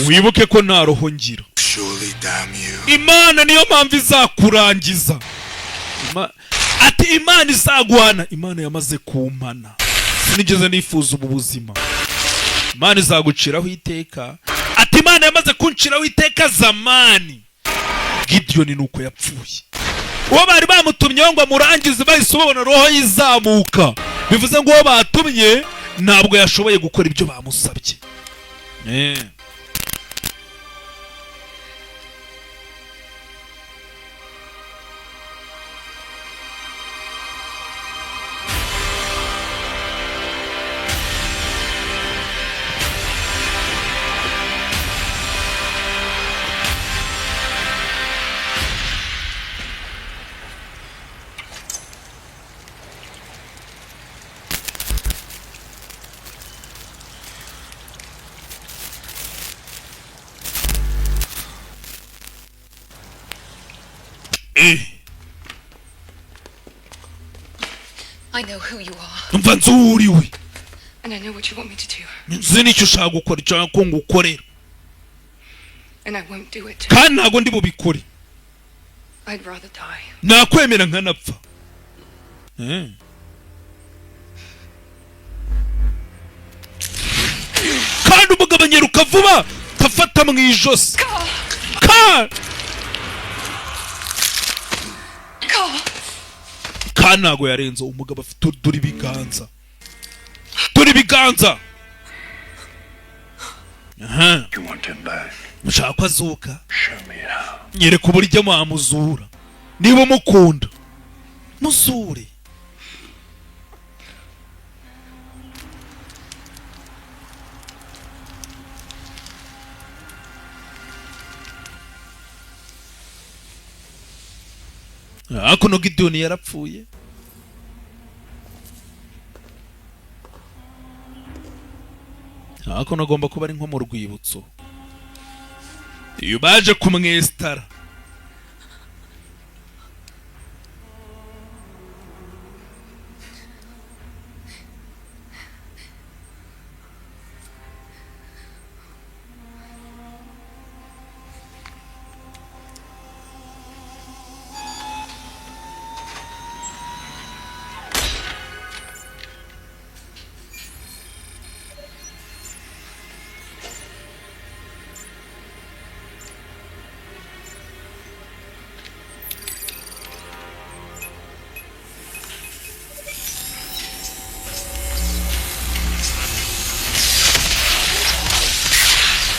wibuke ko nta roho ngira Imana niyo mpamvu izakurangiza ati Imana izaguhana Imana yamaze kumpana sinigeze nifuza ubu buzima Imana izaguciraho iteka ati Imana yamaze kunciraho iteka zamani Gideon nuko yapfuye uwo bari bamutumye ngo amurangize bahise babona roho yizamuka bivuze ngo uwo batumye ntabwo yashoboye gukora ibyo bamusabye I know who you are. Umva nzuriwe. And I know what you want me to do. Nzi nicyo ushaka gukora cyangwa ko ngukorera. And I won't do it. Kandi ntago ndi bubikore. I'd rather die. Nakwemera nkanapfa. Kandi umugabo anyeruka vuba tafata mu ijosi. Kandi ntago yarenze umugabo afite dore ibiganza. You want him back? Nshaka azuka. Nyereka uburyo mwamuzura. Niba mukunda muzure. Akuno Gideon yarapfuye. Akuno agomba kuba ari nko mu rwibutso. iyo baje kumwestara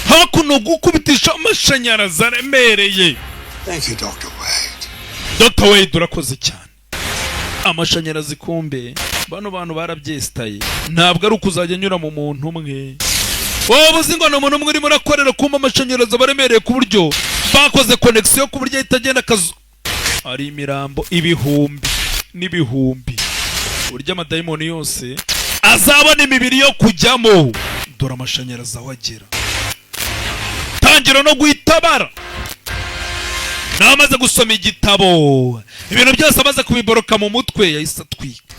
hakuno gukubitisha amashanyarazi aremereye. Thank you, Dr. Wade. Dr. Wade urakoze cyane. Amashanyarazi kumbe bano bantu barabyestaye, ntabwo ari ukuzajya nyura mu muntu umwe. Wowe uzi ngo n'umuntu umwe urimo urakorera kumba amashanyarazi baremereye ku buryo bakoze connection ku buryo itagenda kazu ari imirambo ibihumbi n'ibihumbi. Burya amadayimoni yose azabona imibiri yo kujyamo. Dore amashanyarazi aho agera, tangira no guhitabara. Namaze gusoma igitabo, ibintu byose amaze kubiboroka mu mutwe yahise atwika.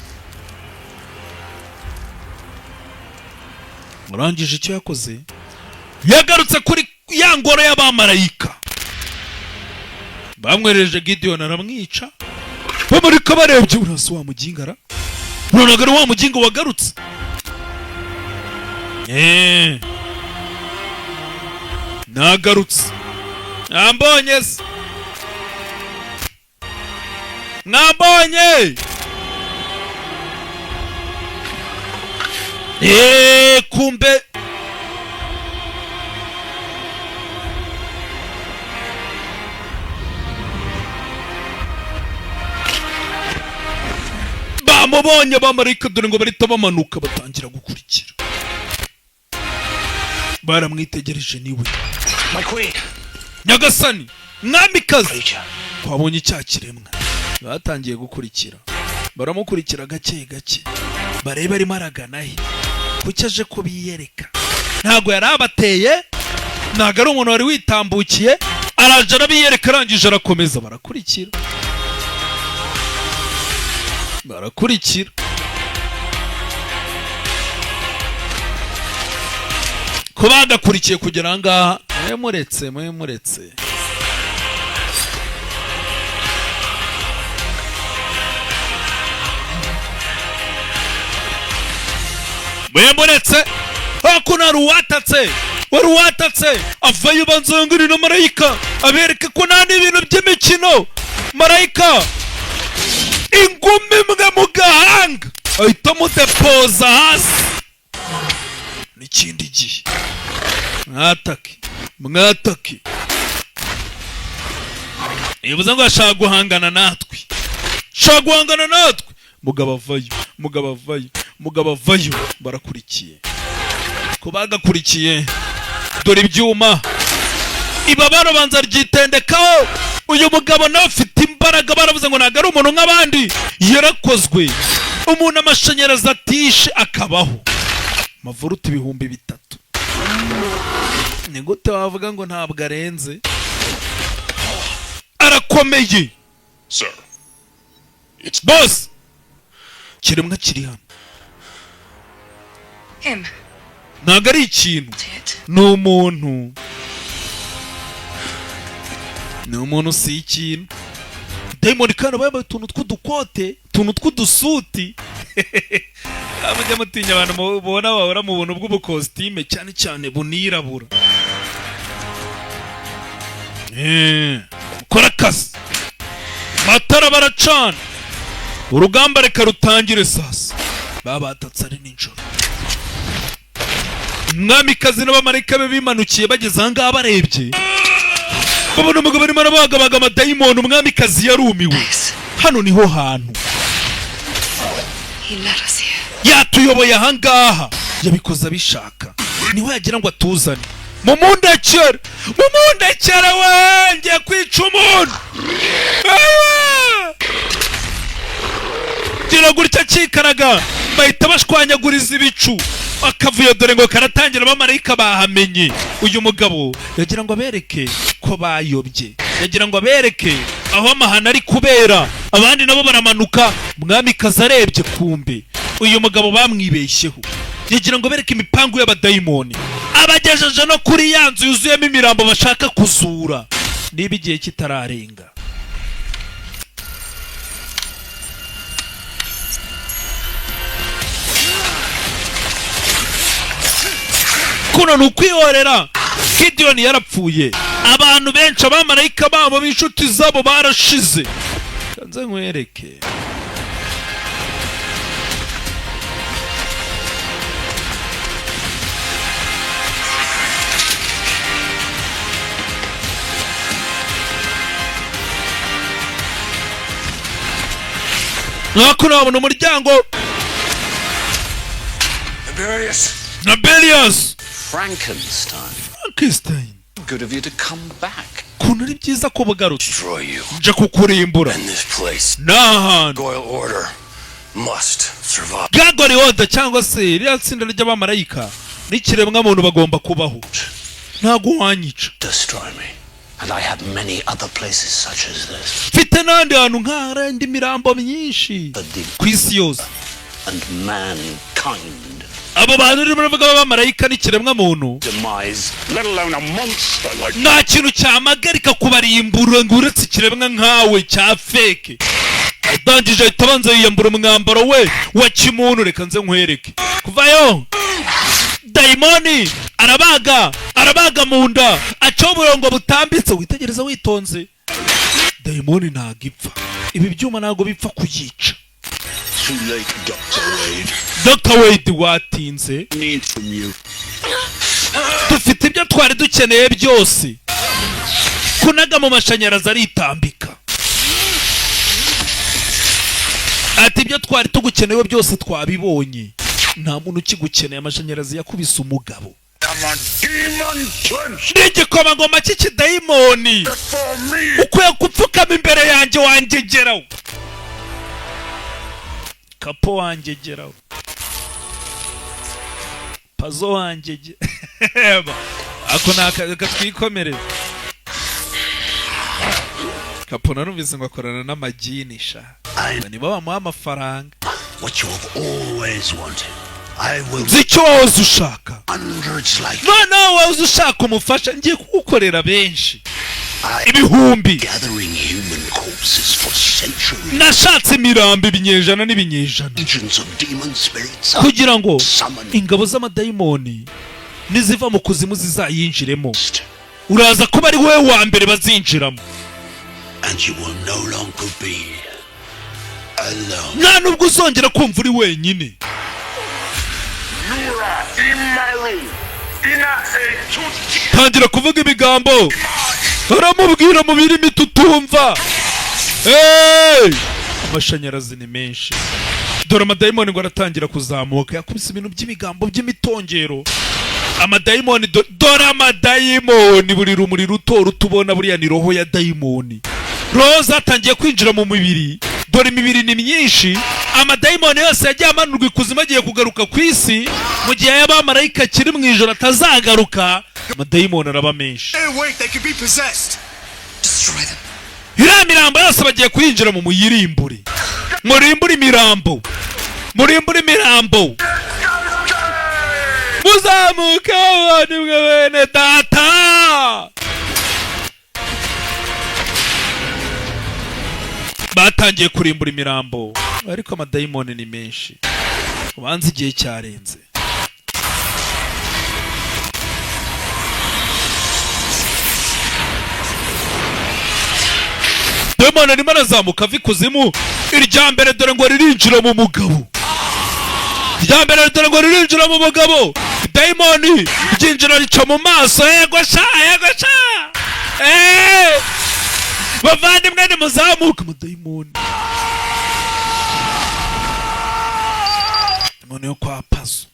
Murangije icyo yakoze, yagarutse kuri ya ngoro y'abamarayika. Bamwereje Gideon aramwica. Bamarika barebye urasi wa mugingara. Nonaga ari wa mugingo wagarutse. Nagarutse. Ambonye se. Nabonye. Kumbe bamubonye abamarayika, dore ngo barita bamanuka batangira gukurikira. Baramwitegereje niwe. My queen. Nyagasani, mwamikazi. Twabonye icya kiremwa. Batangiye gukurikira. Baramukurikira gake gake. Bareba arimo aragana he. Kuki aje kubiyereka. Ntago yari abateye. Ntago ari umuntu wari witambukiye. Araje arabiyereka arangije arakomeza barakurikira. Barakurikira. Ko bagakurikiye kugera ngaha. Muretse. Muretse. Hakuna ruwatatse. Avayo banzanguri na marayika. Abereke ko nandi ibintu by'imikino. Marayika. Ingumi mbwa mu gahanga. Ahita mudepoza hasi. N'ikindi gihe. Mwatake. Ibuza ngo ashaka guhangana natwe. Mugabo avayo. Barakurikiye. Ko bagakurikiye. Dore ibyuma. Ibabaro banza ryitendekaho. Uyu mugabo nawe afite imbaraga, baravuze ngo ntago ari umuntu nk'abandi. Yarakozwe. Umuntu amashanyarazi atishe akabaho. Mavuruta ibihumbi 3. Ni gute wavuga ngo ntabwo arenze? Arakomeye. Sir. It's boss. Kiremwa kiri hano. Him. Ntago ari ikintu. Ni umuntu. Si ikintu. Diamond kana babaye tuntu tw'udukote, tuntu tw'udusuti. Abajya mutinya abantu mubona bahora mu buntu bw'ubukostime cyane bunirabura. Kora kazi. Matara baracana. Urugamba reka rutangire sasa. Babatatse ari ninjoro. Mwamikazi n'abamarayika be bimanukiye bageze ahangaha barebye. Babona umugabo arimo arabagabaga amadayimoni. Umwamikazi yarumiwe. Hano niho hantu. Yatuyoboye ahangaha. Yabikoze abishaka. Niho yagira ngo atuzane. Mumundekere we, ngiye kwica umuntu. Gira gutya kikaraga bahita bashwanyaguriza ibicu. akavuyo dore ngo karatangira, abamarayika bahamenye. Uyu mugabo yagira ngo abereke ko bayobye, yagira ngo abereke aho amahano ari kubera, abandi nabo baramanuka. Mwamikazi arebye, kumbe uyu mugabo bamwibeshyeho, yagira ngo abereke imipangu y'abadayimoni, abagejeje no kuri ya nzu yuzuyemo imirambo bashaka kuzura, niba igihe kitararenga. Kuno ni ukwihorera. Gideon yarapfuye, abantu benshi abamarayika babo b'inshuti zabo barashize. Kanze nkwereke. Nakuno wabona umuryango. Nabelius. Frankenstein. Good of you to come back. Kuno ari byiza ko bugarutse. Destroy you. Nje kukurimbura. And this place. Nahan. Goyle order must survive. Gagori order cyangwa se iriya tsinda ry'abamarayika n'ikiremwa muntu bagomba kubaho. Ntago wanyica. Destroy me. And I have many other places such as this. Mfite n'andi hantu nk'ahari indi mirambo myinshi ku isi yose. And mankind. Abo bantu rero baravuga abamarayika n'ikiremwa muntu. Demise, let alone a monster like nta kintu cyamagarika kubarimbura ngo uretse ikiremwa nkawe cya fake. Adangije ahita abanza yiyambura umwambaro we wa kimuntu. Reka nze nkwereke kuvayo. Dayimoni arabaga mu nda, aca uburongo butambitse. Witegereza witonze, dayimoni ntago ipfa, ibi byuma ntago bipfa kuyica. too late, Dr. Wade. Dr. Wade watinze. Need from you. Dufite ibyo twari dukeneye byose. Kunaga mu mashanyarazi aritambika. Ati ibyo twari tugukeneye byose twabibonye. Nta muntu ukigukeneye, amashanyarazi yakubise umugabo. Nigikoma ngoma cy'ikidayimoni. Ukwiye gupfukama imbere yanjye wangegeraho. Kapo wangegeraho. Pazo wangege. Ako naka twikomereza. Kapo narumvise ngo akorana n'amajinisha. Niba bamuha amafaranga. What you have always wanted. I will Zicyo wahoze ushaka. hundreds like Noneho wahoze ushaka umufasha, ngiye kugukorera benshi. Ibihumbi. gathering human corpses for centuries. Nashatse imirambo ibinyejana n'ibinyejana. Legions of demon spirits Kugira ngo ingabo z'amadayimoni niziva mu kuzimu zizayinjiremo. Uraza kuba ari wowe wa mbere bazinjiramo. and you will no longer be alone. Nta nubwo uzongera kumva uri wenyine. Tangira kuvuga ibigambo. Aramubwira mu birimi tutumva. Amashanyarazi ni menshi. Dore amadayimoni ngo aratangira kuzamuka, yakubise ibintu by'ibigambo by'imitongero. Amadayimoni dore amadayimoni, buri rumuri ruto rutubona buriya ni roho ya dayimoni. Roho zatangiye kwinjira mu mibiri. Dore imibiri ni myinshi. Amadayimoni yose yagiye amanurwa ikuzimu agiye kugaruka ku isi. Mu gihe y'abamarayika kiri mu ijoro atazagaruka, amadayimoni araba menshi. Iriya mirambo yose bagiye kuyinjira mu muyirimbure. Murimbure imirambo. Murimbure imirambo. Muzamuka abantu mwe bene data. Batangiye kurimbura imirambo, ariko amadayimoni ni menshi. Ubanza igihe cyarenze. Dayimoni arimo arazamuka ava ikuzimu. Irya mbere dore ngo ririnjira mu mugabo. Irya mbere dore ngo ririnjira mu mugabo. Dayimoni ryinjira rica mu maso. Yego sha. Bavandimwe nimuzamuka mu dayimoni. Dayimoni yo kwa Pazo.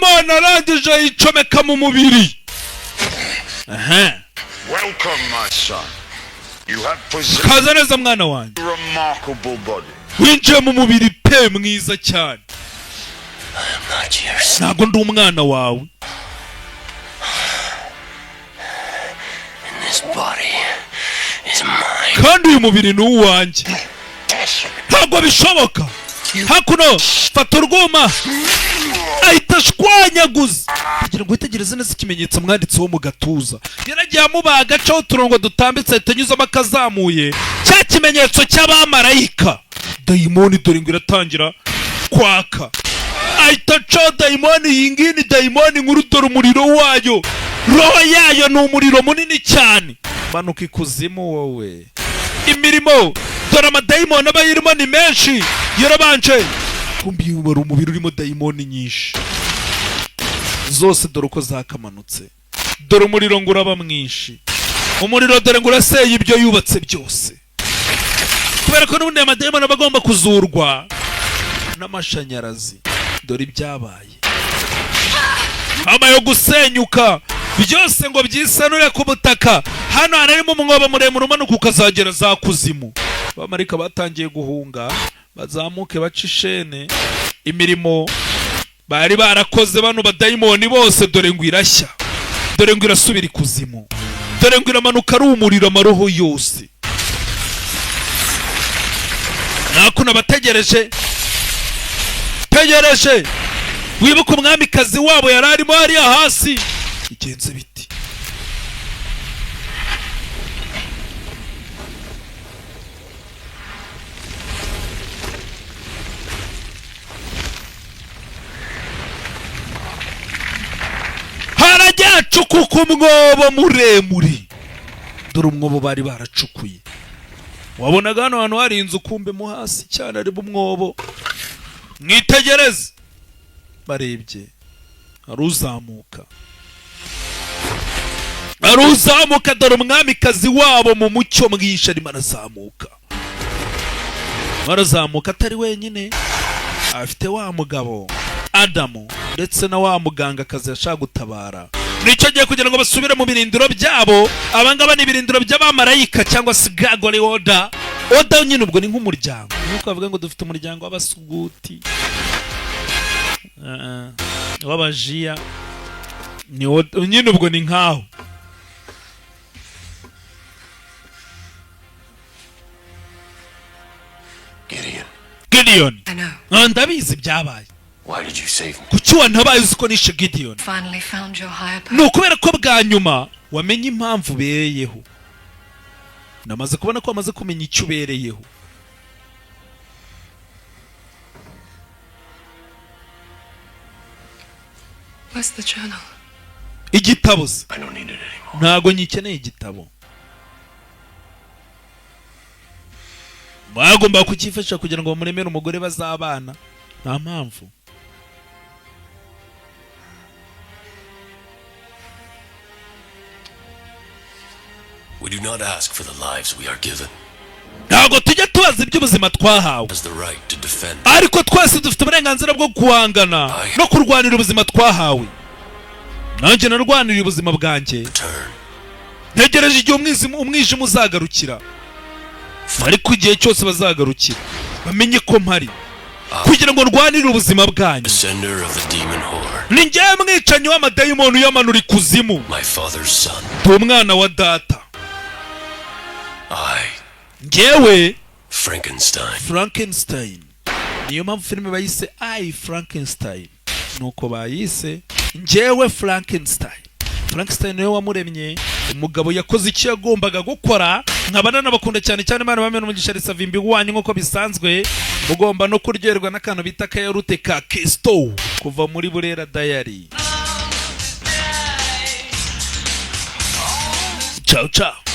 dayimoni arangije yicomeka mu mubiri. Welcome, my son. You have possessed kaza neza mwana wanjye. a remarkable body. Winjiye mu mubiri pe mwiza cyane. Ntabwo ndi umwana wawe. Kandi uyu mubiri ni uwanjye. Ntabwo bishoboka. Hakuno fata urwuma ahita ashwanyaguza kugira ngo witegereze neza ikimenyetso mwanditseho mu gatuza. Yaragiye amubaga agacaho uturongo dutambitse ahita anyuzamo akazamuye cya kimenyetso cy'abamarayika. Dayimoni dore ngo iratangira kwaka. Ahita acaho dayimoni, iyi ngiyi ni dayimoni nkuru, dore umuriro wayo, roho yayo ni umuriro munini cyane. Manuka ikuzimu wowe. Imirimo dore amadayimoni aba yirimo ni menshi. Yarabanje kumbi wari umubiri urimo dayimoni nyinshi zose, dore uko zakamanutse. Dore umuriro ngo uraba mwinshi. Umuriro dore ngo uraseye ibyo yubatse byose, kubera ko n'ubundi amadayimoni aba agomba kuzurwa n'amashanyarazi. Dore ibyabaye ama yo gusenyuka byose ngo byisanure ku butaka. Hano harimo umwobo muremure umanuka ukazagera za kuzimu. Abamarayika batangiye guhunga bazamuke baca ishene. Imirimo bari barakoze bano badayimoni bose dore ngo irashya, dore ngo irasubira ikuzimu, dore ngo iramanuka ari umuriro amaroho yose. Nakuna bategereje tegereje wibuka umwamikazi wabo yararimo hariya hasi. Igenze biti harajyacukuka umwobo muremure. Dore umwobo bari baracukuye, wabonaga hano hantu hari inzu, kumbe mo hasi cyane ari umwobo. Mwitegereze barebye aruzamuka, dore umwamikazi wabo mu mucyo mwinshi arimo arazamuka. Atari wenyine, afite wa mugabo Adamu ndetse na wa muganga akazi yashaka gutabara. Nicyo giye kugira ngo basubire mu birindiro byabo. Abangaba ni ibirindiro by'abamarayika cyangwa se Gagori Oda. Oda nyine ubwo ni nk'umuryango, nuko bavuga ngo dufite umuryango w'abasuguti, w'abajiya, ni Oda nyine ubwo ni nkaho. Gideon. Ndabizi byabaye. Why did you save me? Kuki wantabaye uzi ko nishe Gideon? Finally found your higher power. No kubera ko bwa nyuma wamenye impamvu ubereyeho. Namaze kubona ko amaze kumenya icyo ubereyeho. Where's the journal? Igitabo. I don't need it anymore. Ntago nyikeneye igitabo. Bagomba kukifasha kugira ngo bamuremere umugore bazabana. Nta mpamvu. We do not ask for the lives we are given. Ntago tujya tubaza iby'ubuzima twahawe, Has the right to defend. ariko twese dufite uburenganzira bwo guhangana no kurwanira ubuzima twahawe. Nanjye narwanira ubuzima bwanjye. Ntegereje igihe umwijima uzagarukira, ariko igihe cyose bazagarukira bamenye ko mpari kugira ngo ndwanire ubuzima bwanyu. Ni njyewe mwicanyi w'amadayimoni uyamanura ikuzimu. Ndi umwana wa data. Njyewe Frankenstein. Niyo mpamvu filime bayise I Frankenstein. Nuko bayise njyewe Frankenstein. Frankenstein niwe wamuremye, umugabo yakoze icyo yagombaga gukora. Nkabana n'abakunda cyane cyane Imana bamena umugisha risavimbi wanyu nkuko bisanzwe. Mugomba no kuryoherwa n'akantu bita kayarute ka Kesto kuva muri Burera Diary. Ciao ciao.